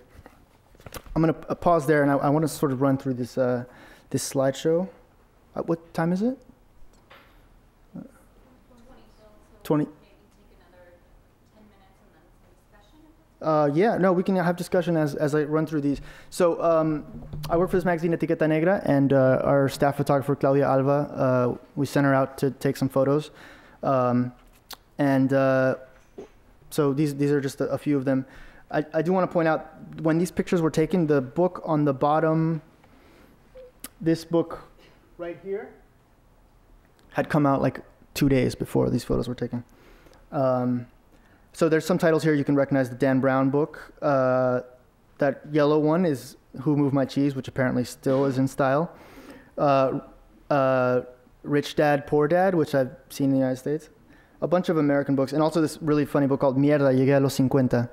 I'm going to pause there, and I want to sort of run through this slideshow. What time is it? 20. Yeah, no, we can have discussion as I run through these. So I work for this magazine, Etiqueta Negra, and our staff photographer, Claudia Alva, we sent her out to take some photos. So these are just a few of them. I do want to point out, when these pictures were taken, the book on the bottom, this book right here, had come out like 2 days before these photos were taken. So there's some titles here you can recognize. The Dan Brown book. That yellow one is Who Moved My Cheese, which apparently still is in style. Rich Dad, Poor Dad, which I've seen in the United States. A bunch of American books, and also this really funny book called Mierda, llegué a los 50,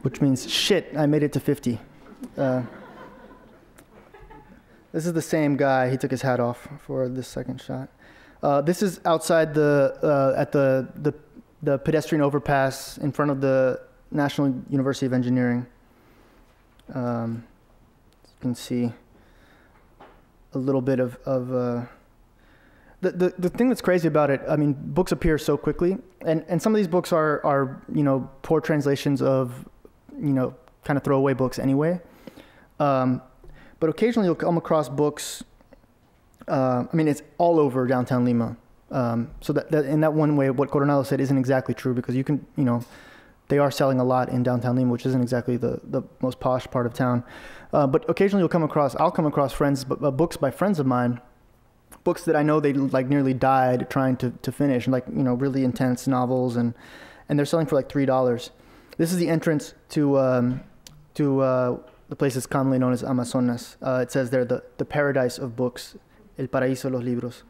which means shit, I made it to 50. This is the same guy. He took his hat off for this second shot. This is outside at the pedestrian overpass in front of the National University of Engineering. You can see a little bit of the thing that's crazy about it. I mean, books appear so quickly, and some of these books are poor translations of kind of throwaway books anyway. But occasionally you'll come across books. I mean, it's all over downtown Lima. So that in that one way, what Coronado said isn't exactly true, because you can, they are selling a lot in downtown Lima, which isn't exactly the most posh part of town. But occasionally I'll come across books by friends of mine, books that I know they like nearly died trying to finish, like, really intense novels, and they're selling for like $3. This is the entrance to the place that's commonly known as Amazonas. It says there, the paradise of books, el paraíso de los libros.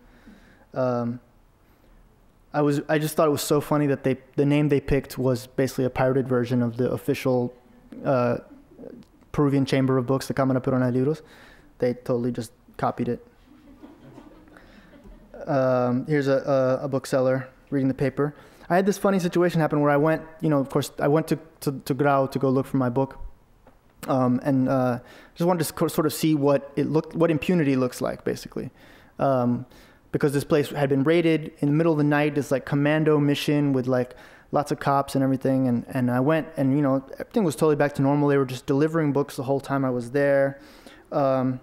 I just thought it was so funny that the name they picked was basically a pirated version of the official Peruvian chamber of books, the Cámara Peruana de Libros. They totally just copied it. Here's a bookseller reading the paper. I had this funny situation happen where I went, of course, I went to Grau to go look for my book. And just wanted to sort of see what impunity looks like, basically. Because this place had been raided in the middle of the night, this like commando mission with like lots of cops and everything. And I went, and everything was totally back to normal. They were just delivering books the whole time I was there. And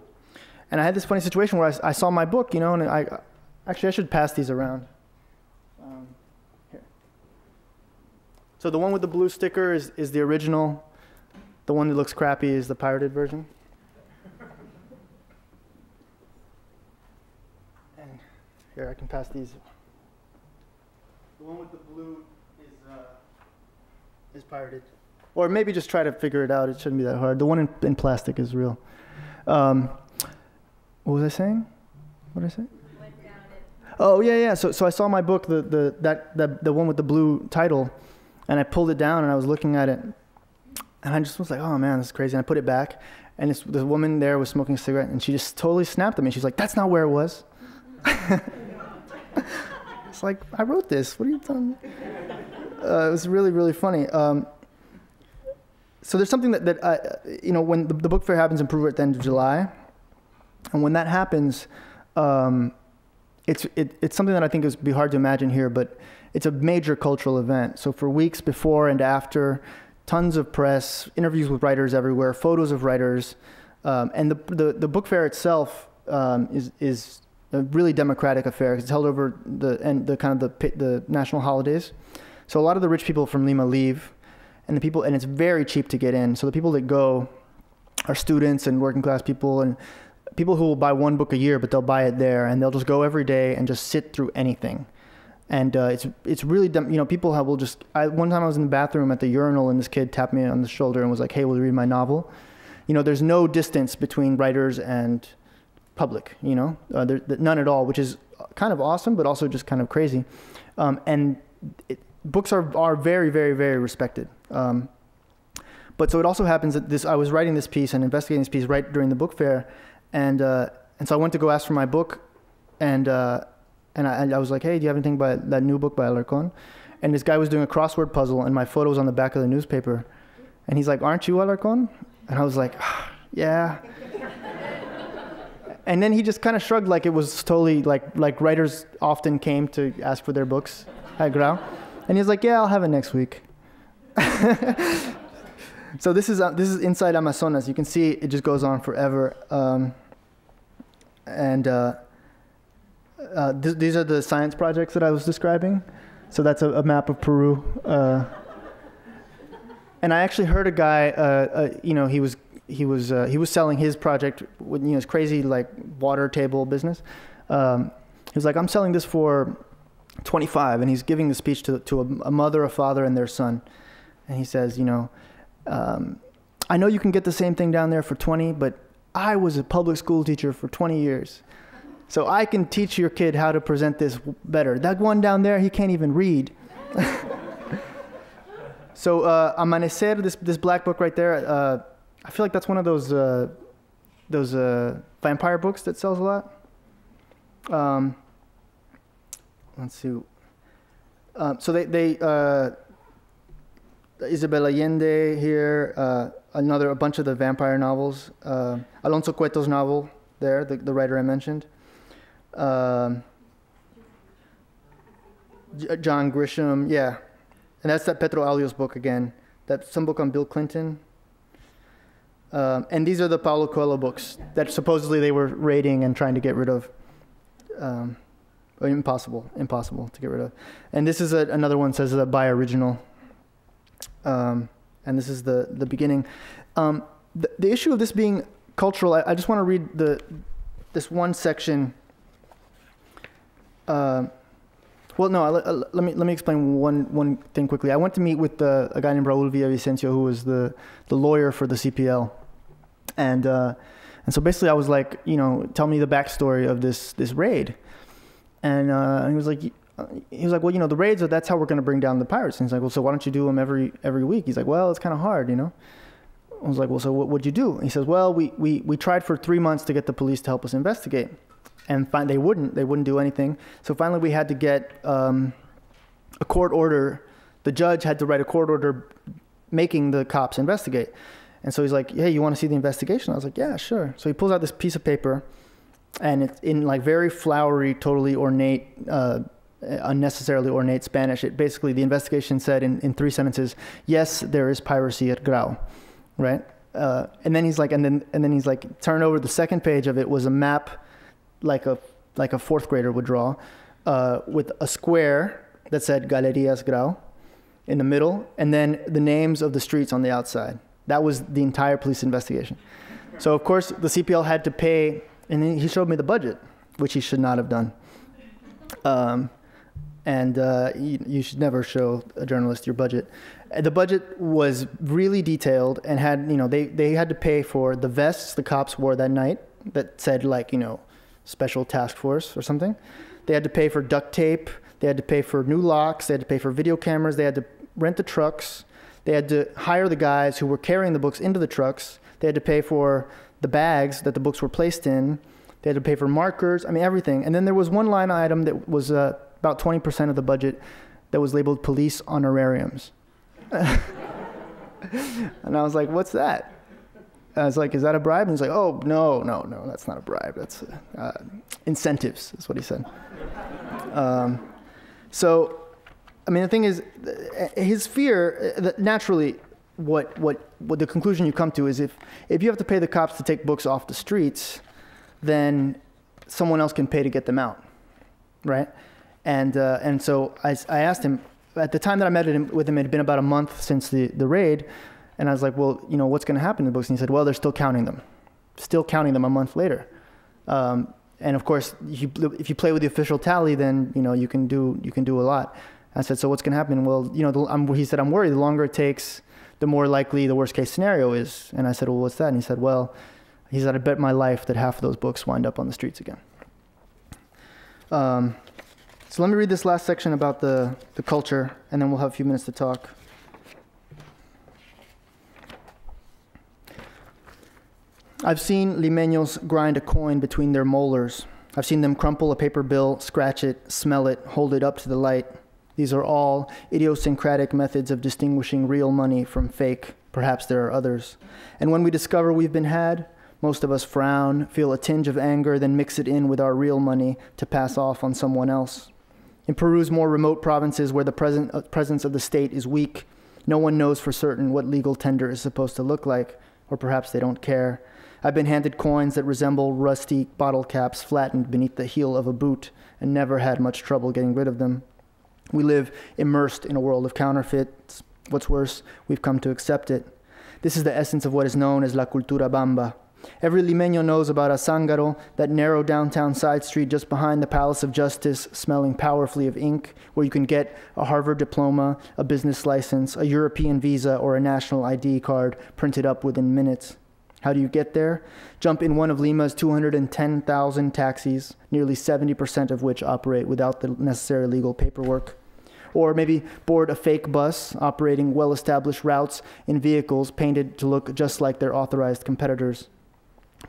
I had this funny situation where I saw my book, and I should pass these around. Here. So the one with the blue sticker is the original. The one that looks crappy is the pirated version. And here, I can pass these. The one with the blue is pirated. Or maybe just try to figure it out. It shouldn't be that hard. The one in plastic is real. What was I saying? What did I say? Oh, yeah. So I saw my book, the one with the blue title, and I pulled it down and I was looking at it. And I just was like, oh man, this is crazy. And I put it back, and the woman there was smoking a cigarette, and she just totally snapped at me. She's like, that's not where it was. It's like, I wrote this. What are you telling me? It was really, really funny. So there's something that when the book fair happens in Peru at the end of July, and when that happens, it's something that I think would be hard to imagine here, but it's a major cultural event. So for weeks before and after, tons of press, interviews with writers everywhere, photos of writers, and the book fair itself is a really democratic affair. It's held over the national holidays. So a lot of the rich people from Lima leave, and it's very cheap to get in. So the people that go are students and working class people, and people who will buy one book a year, but they'll buy it there, and they'll just go every day and just sit through anything. And it's really people will just. One time I was in the bathroom at the urinal, and this kid tapped me on the shoulder and was like, "Hey, will you read my novel?" There's no distance between writers and public. None at all, which is kind of awesome, but also just kind of crazy. Books are very, very, very respected. But so it also happens that I was writing this piece and investigating this piece right during the book fair, and so I went to go ask for my book, and I was like, hey, do you have anything by that new book by Alarcón? And this guy was doing a crossword puzzle, and my photo was on the back of the newspaper. And he's like, aren't you Alarcón? And I was like, yeah. And then he just kind of shrugged, like it was totally, like writers often came to ask for their books at Grau. And he was like, yeah, I'll have it next week. So this is inside Amazonas. You can see it just goes on forever. These are the science projects that I was describing. So that's a map of Peru. And I actually heard a guy, he was selling his project with his crazy like water table business. He was like, I'm selling this for 25, and he's giving the speech to a mother, a father, and their son. And he says, I know you can get the same thing down there for 20, but I was a public school teacher for 20 years. So I can teach your kid how to present this better. That one down there, he can't even read. So Amanecer, this black book right there, I feel like that's one of those vampire books that sells a lot. Let's see. So they Isabel Allende here, a bunch of the vampire novels. Alonso Cueto's novel there, the writer I mentioned. John Grisham, yeah. And that's that Petro Alios book again. That's some book on Bill Clinton. And these are the Paulo Coelho books that supposedly they were raiding and trying to get rid of. Impossible to get rid of. And this is another one says by original. And this is the beginning. The issue of this being cultural, I just want to read this one section. Let me explain one thing quickly. I went to meet with a guy named Raul Villavicencio, who was the lawyer for the CPL, and so basically I was like, tell me the backstory of this raid, and he was like, well, the raids, that's how we're going to bring down the pirates. And he's like, well, so why don't you do them every week? He's like, well, it's kind of hard, I was like, well, so what'd you do? And he says, well, we tried for 3 months to get the police to help us investigate. And they wouldn't do anything. So finally we had to get a court order. The judge had to write a court order making the cops investigate. And so he's like, hey, you want to see the investigation? I was like, yeah, sure. So he pulls out this piece of paper, and it's in like very flowery, totally ornate, unnecessarily ornate Spanish. The investigation said in 3 sentences, yes, there is piracy at Grau, right? And then he's like, and then he's like, turn over the second page of it was a map, like a fourth grader would draw, with a square that said Galerías Grau in the middle, and then the names of the streets on the outside. That was the entire police investigation. So of course the CPL had to pay, and then he showed me the budget, which he should not have done. You should never show a journalist your budget. The budget was really detailed and had, they had to pay for the vests the cops wore that night that said Special Task Force or something. They had to pay for duct tape. They had to pay for new locks. They had to pay for video cameras. They had to rent the trucks. They had to hire the guys who were carrying the books into the trucks. They had to pay for the bags that the books were placed in. They had to pay for markers. everything. And then there was one line item that was about 20% of the budget that was labeled police honorariums. And I was like, what's that? I was like, is that a bribe? And he's like, oh, no, that's not a bribe. That's incentives, is what he said. So, the thing is, his fear, naturally, what the conclusion you come to is if you have to pay the cops to take books off the streets, then someone else can pay to get them out, right? And so I asked him, at the time that I met with him, it had been about a month since the raid. And I was like, well, what's going to happen to the books? And he said, well, they're still counting them a month later. And of course, if you play with the official tally, then, you can do a lot. I said, so what's going to happen? Well, he said, I'm worried the longer it takes, the more likely the worst case scenario is. And I said, well, what's that? And he said, I bet my life that half of those books wind up on the streets again. So let me read this last section about the culture, and then we'll have a few minutes to talk. I've seen limeños grind a coin between their molars. I've seen them crumple a paper bill, scratch it, smell it, hold it up to the light. These are all idiosyncratic methods of distinguishing real money from fake. Perhaps there are others. And when we discover we've been had, most of us frown, feel a tinge of anger, then mix it in with our real money to pass off on someone else. In Peru's more remote provinces where the presence of the state is weak, No one knows for certain what legal tender is supposed to look like, or perhaps they don't care. I've been handed coins that resemble rusty bottle caps flattened beneath the heel of a boot, and never had much trouble getting rid of them. We live immersed in a world of counterfeits. What's worse, we've come to accept it. This is the essence of what is known as la cultura bamba. Every limeño knows about Azángaro, that narrow downtown side street just behind the Palace of Justice, smelling powerfully of ink, where you can get a Harvard diploma, a business license, a European visa, or a national ID card printed up within minutes. How do you get there? Jump in one of Lima's 210,000 taxis, nearly 70% of which operate without the necessary legal paperwork. Or maybe board a fake bus operating well-established routes in vehicles painted to look just like their authorized competitors.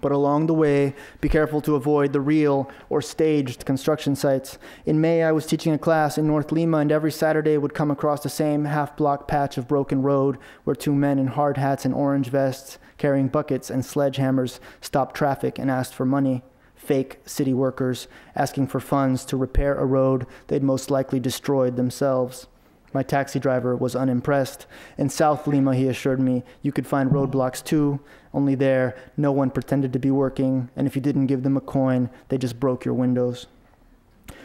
But along the way, be careful to avoid the real or staged construction sites. In May, I was teaching a class in North Lima, and every Saturday would come across the same half-block patch of broken road where two men in hard hats and orange vests, carrying buckets and sledgehammers, stopped traffic and asked for money. Fake city workers asking for funds to repair a road they'd most likely destroyed themselves. My taxi driver was unimpressed. In South Lima, he assured me, you could find roadblocks too, only there, no one pretended to be working, and if you didn't give them a coin, they just broke your windows.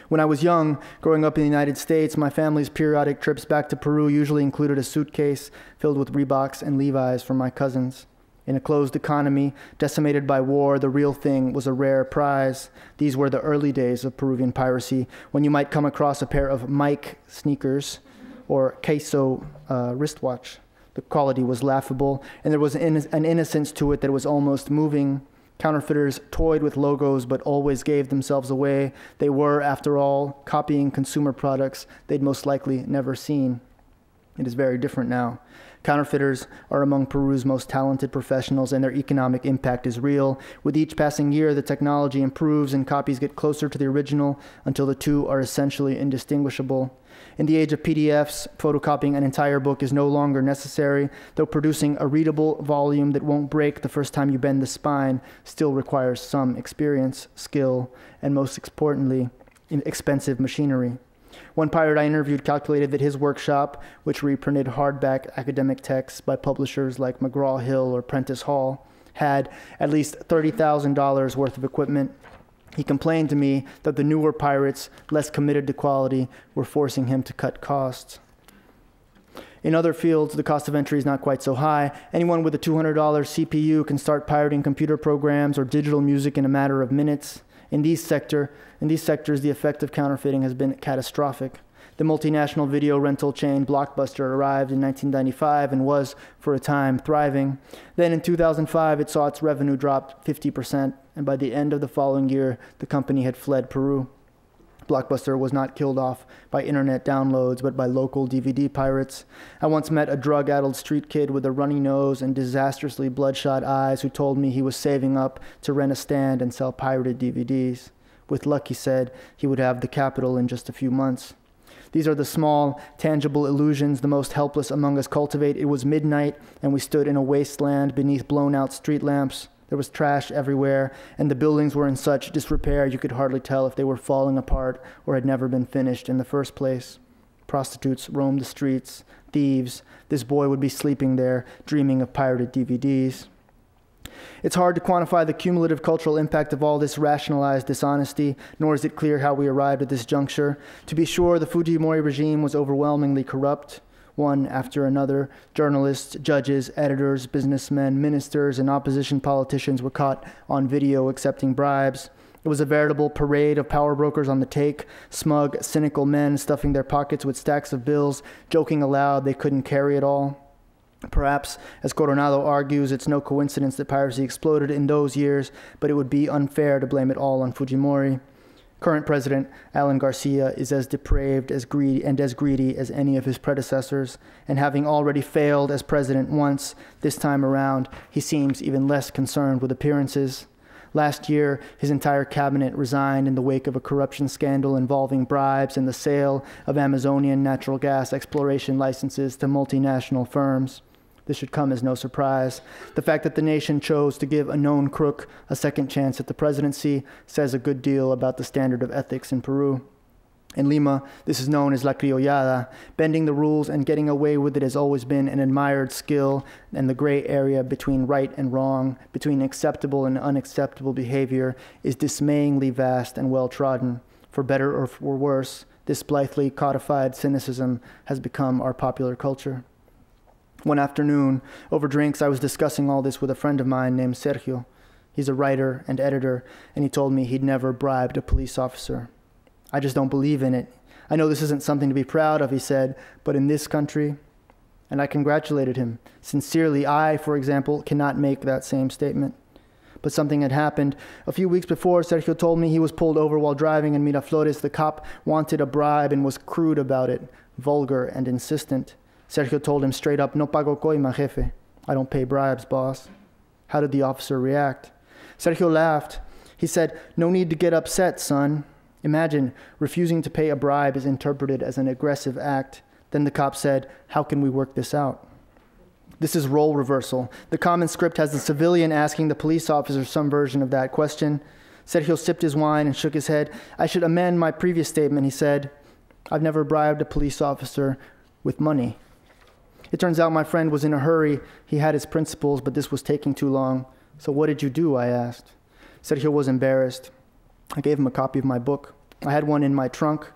When I was young, growing up in the United States, my family's periodic trips back to Peru usually included a suitcase filled with Reeboks and Levi's for my cousins. In a closed economy, decimated by war, the real thing was a rare prize. These were the early days of Peruvian piracy, when you might come across a pair of Mike sneakers or queso wristwatch. The quality was laughable, and there was an innocence to it that was almost moving. Counterfeiters toyed with logos but always gave themselves away. They were, after all, copying consumer products they'd most likely never seen. It is very different now. Counterfeiters are among Peru's most talented professionals, and their economic impact is real. With each passing year, the technology improves and copies get closer to the original until the two are essentially indistinguishable. In the age of PDFs, photocopying an entire book is no longer necessary, though producing a readable volume that won't break the first time you bend the spine still requires some experience, skill, and most importantly, expensive machinery. One pirate I interviewed calculated that his workshop, which reprinted hardback academic texts by publishers like McGraw-Hill or Prentice Hall, had at least $30,000 worth of equipment. He complained to me that the newer pirates, less committed to quality, were forcing him to cut costs. In other fields, the cost of entry is not quite so high. Anyone with a $200 CPU can start pirating computer programs or digital music in a matter of minutes. In these sectors, the effect of counterfeiting has been catastrophic. The multinational video rental chain Blockbuster arrived in 1995 and was, for a time, thriving. Then in 2005, it saw its revenue drop 50%, and by the end of the following year, the company had fled Peru. Blockbuster was not killed off by internet downloads, but by local DVD pirates. I once met a drug-addled street kid with a runny nose and disastrously bloodshot eyes who told me he was saving up to rent a stand and sell pirated DVDs. With luck, he said, he would have the capital in just a few months. These are the small, tangible illusions the most helpless among us cultivate. It was midnight, and we stood in a wasteland beneath blown-out street lamps. There was trash everywhere, and the buildings were in such disrepair you could hardly tell if they were falling apart or had never been finished in the first place. Prostitutes roamed the streets. Thieves. This boy would be sleeping there, dreaming of pirated DVDs. It's hard to quantify the cumulative cultural impact of all this rationalized dishonesty, nor is it clear how we arrived at this juncture. To be sure, the Fujimori regime was overwhelmingly corrupt. One after another, journalists, judges, editors, businessmen, ministers, and opposition politicians were caught on video accepting bribes. It was a veritable parade of power brokers on the take, smug, cynical men stuffing their pockets with stacks of bills, joking aloud they couldn't carry it all. Perhaps, as Coronado argues, it's no coincidence that piracy exploded in those years, but it would be unfair to blame it all on Fujimori. Current President Alan Garcia is as depraved as greedy as any of his predecessors, and having already failed as president once, this time around, he seems even less concerned with appearances. Last year, his entire cabinet resigned in the wake of a corruption scandal involving bribes and the sale of Amazonian natural gas exploration licenses to multinational firms. This should come as no surprise. The fact that the nation chose to give a known crook a second chance at the presidency says a good deal about the standard of ethics in Peru. In Lima, this is known as la criollada. Bending the rules and getting away with it has always been an admired skill, and the gray area between right and wrong, between acceptable and unacceptable behavior, is dismayingly vast and well-trodden. For better or for worse, this blithely codified cynicism has become our popular culture. One afternoon, over drinks, I was discussing all this with a friend of mine named Sergio. He's a writer and editor, and he told me he'd never bribed a police officer. I just don't believe in it. I know this isn't something to be proud of, he said, but in this country, and I congratulated him. Sincerely, I, for example, cannot make that same statement. But something had happened. A few weeks before, Sergio told me he was pulled over while driving in Miraflores. The cop wanted a bribe and was crude about it, vulgar and insistent. Sergio told him straight up, "No pago coima, jefe." I don't pay bribes, boss. How did the officer react? Sergio laughed. He said, "No need to get upset, son. Imagine refusing to pay a bribe is interpreted as an aggressive act." Then the cop said, "How can we work this out?" This is role reversal. The common script has the civilian asking the police officer some version of that question. Sergio sipped his wine and shook his head. "I should amend my previous statement," he said. "I've never bribed a police officer with money." It turns out my friend was in a hurry. He had his principles, but this was taking too long. "So what did you do?" I asked. Sergio was embarrassed. I gave him a copy of my book. I had one in my trunk.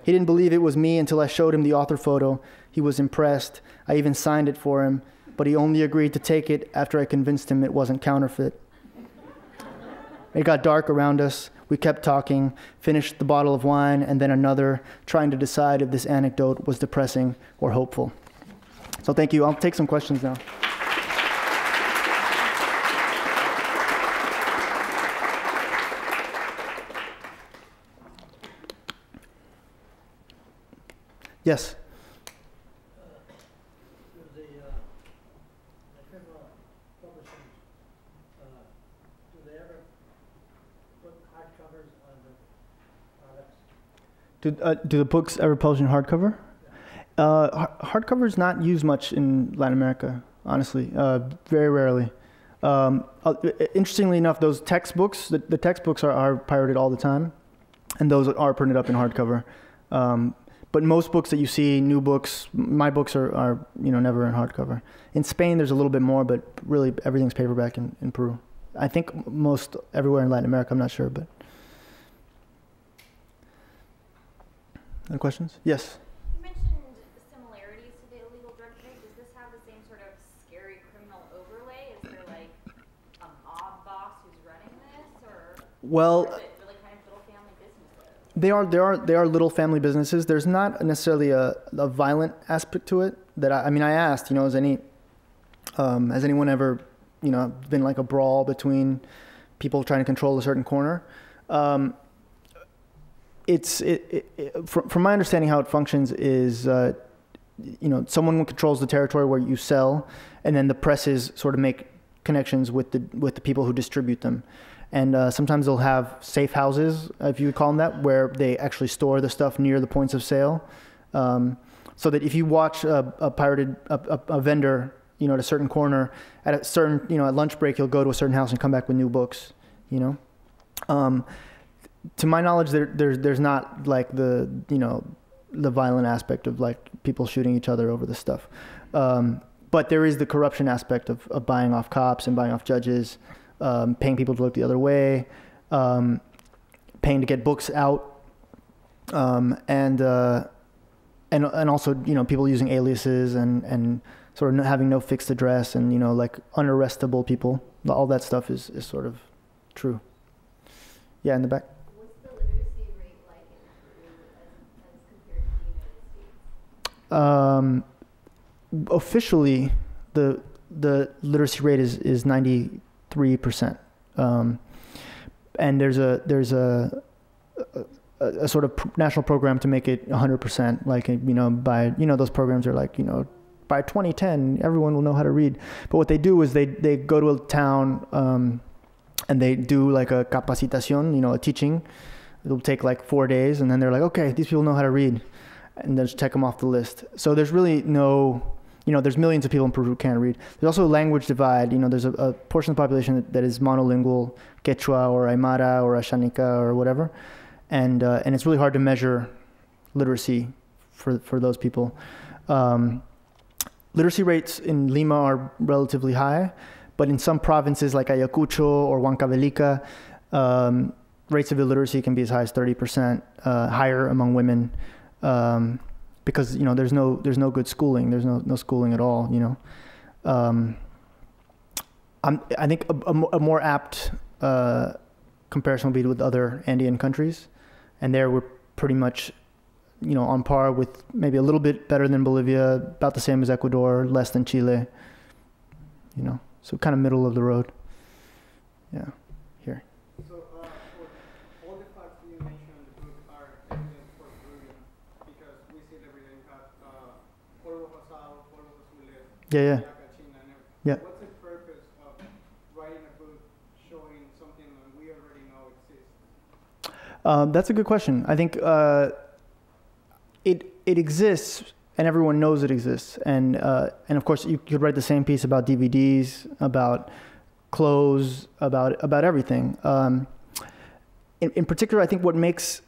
He didn't believe it was me until I showed him the author photo. He was impressed. I even signed it for him, but he only agreed to take it after I convinced him it wasn't counterfeit. It got dark around us. We kept talking, finished the bottle of wine, and then another, trying to decide if this anecdote was depressing or hopeful. So thank you. I'll take some questions now. Yes. The criminal publishing, do they ever put hardcovers on the products? Do the books ever publish in hardcover? Hardcover is not used much in Latin America, honestly. Very rarely. Interestingly enough, those textbooks, the textbooks are pirated all the time, and those are printed up in hardcover. But most books that you see, new books, my books are never in hardcover. In Spain, there's a little bit more, but really everything's paperback in Peru. I think most everywhere in Latin America, I'm not sure, but. Any questions? Yes? You mentioned similarities to the illegal drug trade. Does this have the same sort of scary criminal overlay? Is there like a mob boss who's running this, or well, is it really kind of little family businesses? They are little family businesses. There's not necessarily a violent aspect to it. That I asked, has anyone ever, been like a brawl between people trying to control a certain corner? From my understanding, how it functions is, someone controls the territory where you sell, and then the presses sort of make connections with the people who distribute them. And sometimes they'll have safe houses, if you would call them that, where they actually store the stuff near the points of sale. So that if you watch a pirated a vendor, at a certain corner, at a certain, at lunch break, he'll go to a certain house and come back with new books, To my knowledge, there's not like the violent aspect of like people shooting each other over this stuff. But there is the corruption aspect of buying off cops and buying off judges, paying people to look the other way, paying to get books out, and also, people using aliases and sort of having no fixed address and, like unarrestable people. All that stuff is sort of true. Yeah, in the back. What's the literacy rate like in Peru as compared to the United States? Officially, the literacy rate is 93%, and there's a sort of national program to make it 100%. Like by those programs are like by 2010 everyone will know how to read. But what they do is they go to a town and they do like a capacitación, a teaching. It'll take like 4 days, and then they're like, okay, these people know how to read, and then just check them off the list. So there's really no. There's millions of people in Peru who can't read. There's also a language divide. There's a portion of the population that is monolingual, Quechua or Aymara or Ashanika or whatever. And it's really hard to measure literacy for those people. Literacy rates in Lima are relatively high, but in some provinces like Ayacucho or Huancavelica, rates of illiteracy can be as high as 30%, higher among women, because there's no good schooling. There's no schooling at all. I think a more apt comparison would be with other Andean countries, and there we're pretty much on par with, maybe a little bit better than Bolivia, about the same as Ecuador, less than Chile. So kind of middle of the road. Yeah, here. So all the facts you mentioned in the book are evident for Peruvian, because we see it every day. We have polvo pasado, polvo azules, Yeah. China, and everything. Yeah. What's the purpose of writing a book showing something that we already know exists? That's a good question. I think it exists, and everyone knows it exists. And of course, you could write the same piece about DVDs, about clothes, about everything. In particular, I think what makes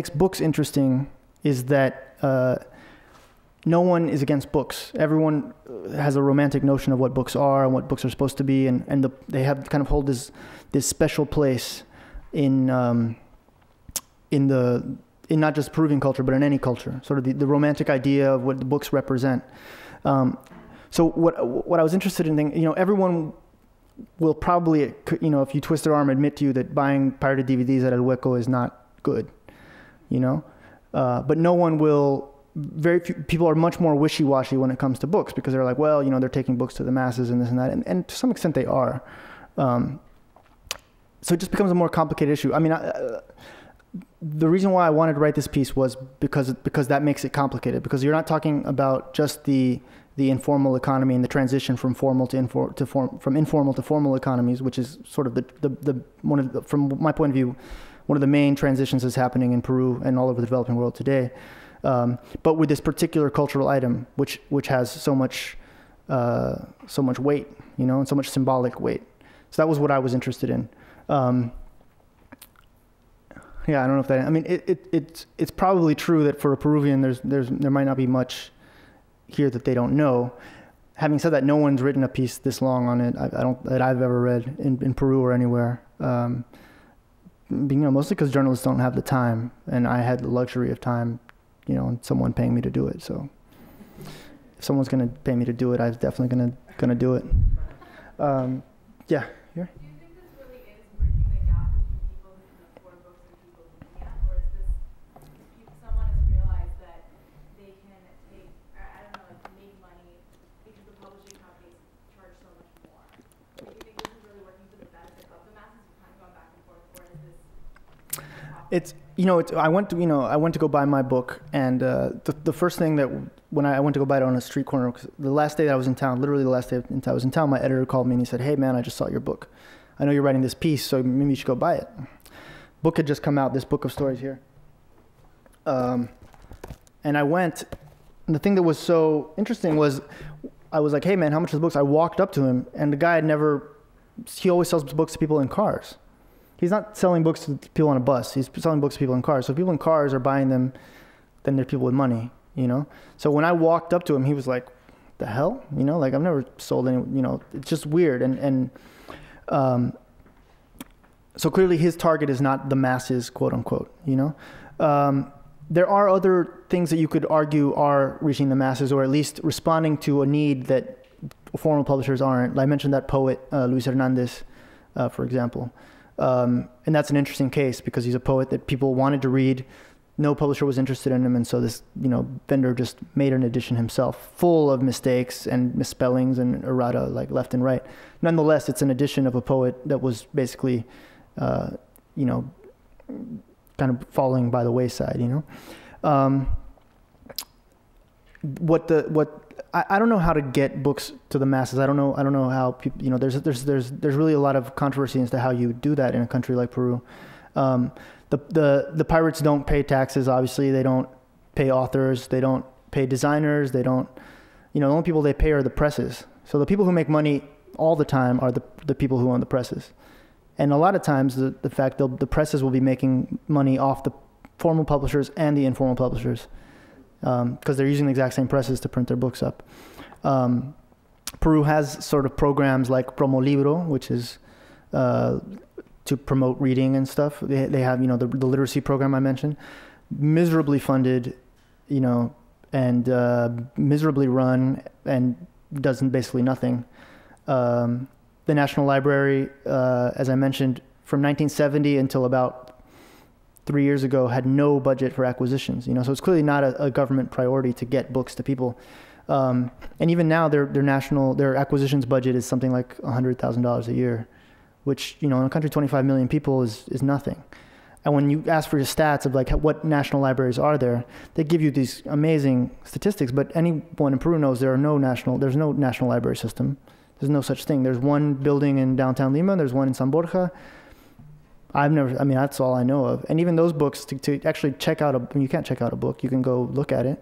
books interesting is that no one is against books. Everyone has a romantic notion of what books are and what books are supposed to be, and they have kind of hold this special place in not just Peruvian culture, but in any culture, sort of the romantic idea of what the books represent. So what I was interested in thinking, everyone will probably, if you twist their arm, admit to you that buying pirated DVDs at El Hueco is not good, but no one will. Very few people are much more wishy-washy when it comes to books, because they're like, well, they're taking books to the masses and this and that, and to some extent they are. So it just becomes a more complicated issue. I mean, the reason why I wanted to write this piece was because that makes it complicated, because you're not talking about just the informal economy and the transition from from informal to formal economies, which is sort of the one of the, from my point of view, one of the main transitions that's happening in Peru and all over the developing world today. But with this particular cultural item, which has so much weight, and so much symbolic weight. So that was what I was interested in. Yeah, I don't know if that. I mean, it's probably true that for a Peruvian, there might not be much here that they don't know. Having said that, no one's written a piece this long on it. That I've ever read in Peru or anywhere. Mostly because journalists don't have the time, and I had the luxury of time, and someone paying me to do it. So if someone's going to pay me to do it, I'm definitely gonna do it. Yeah, here. Do you think this really is bridging the gap between people who can afford books and people who can't, or is this someone has realized that they can take, make money because the publishing companies charge so much more? Do you think this is really working for the benefit of the masses? We've kind of gone back and forth, or is this? I went to go buy my book, and the first thing that when I went to go buy it on a street corner, the last day that I was in town, literally the last day I was in town, my editor called me and he said, "Hey man, I just saw your book. I know you're writing this piece, so maybe you should go buy it." Book had just come out, this book of stories here. And I went, and the thing that was so interesting was, I was like, "Hey man, how much are the books?" I walked up to him, and the guy he always sells books to people in cars. He's not selling books to people on a bus. He's selling books to people in cars. So if people in cars are buying them, then they're people with money, So when I walked up to him, he was like, "The hell?" I've never sold any, it's just weird. And so clearly his target is not the masses, quote unquote, There are other things that you could argue are reaching the masses, or at least responding to a need that formal publishers aren't. I mentioned that poet, Luis Hernandez, for example. And that's an interesting case, because he's a poet that people wanted to read. No publisher was interested in him, and so this, vendor just made an edition himself, full of mistakes and misspellings and errata, like left and right. Nonetheless, it's an edition of a poet that was basically, kind of falling by the wayside. I don't know how to get books to the masses. I don't know how people, there's really a lot of controversy as to how you do that in a country like Peru. The pirates don't pay taxes, obviously. They don't pay authors. They don't pay designers. They don't, the only people they pay are the presses. So the people who make money all the time are the people who own the presses. And a lot of times the presses will be making money off the formal publishers and the informal publishers, because they're using the exact same presses to print their books up. Peru has sort of programs like Promo Libro, which is to promote reading and stuff. They have, you know, the literacy program I mentioned, miserably funded, you know, and miserably run, and does basically nothing. The National Library, as I mentioned, from 1970 until about 3 years ago, had no budget for acquisitions. You know, so it's clearly not a government priority to get books to people. And even now, their acquisitions budget is something like $100,000 a year, which, you know, in a country 25 million people is nothing. And when you ask for your stats of like what national libraries are there, they give you these amazing statistics. But anyone in Peru knows there's no national library system. There's no such thing. There's one building in downtown Lima. There's one in San Borja. That's all I know of. And even those books, to actually check out you can't check out a book. You can go look at it.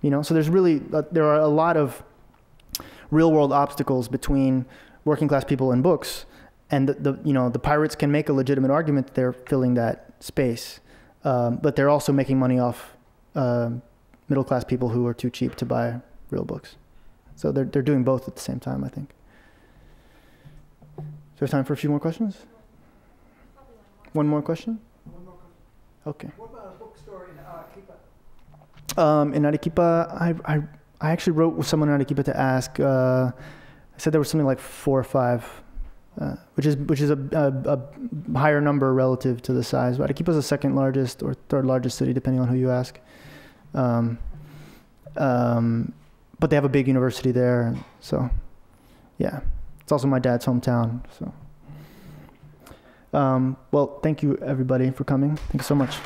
You know, so there are a lot of real world obstacles between working class people and books. And the pirates can make a legitimate argument that they're filling that space, but they're also making money off middle class people who are too cheap to buy real books. So they're doing both at the same time, I think. Is there time for a few more questions? One more question? One more question. Okay. What about a bookstore in Arequipa? In Arequipa, I actually wrote with someone in Arequipa to ask. I said there was something like 4 or 5. Which is a higher number relative to the size. But Arequipa is the second largest or third largest city, depending on who you ask. But they have a big university there, so yeah, it's also my dad's hometown. So, well, thank you everybody for coming. Thank you so much.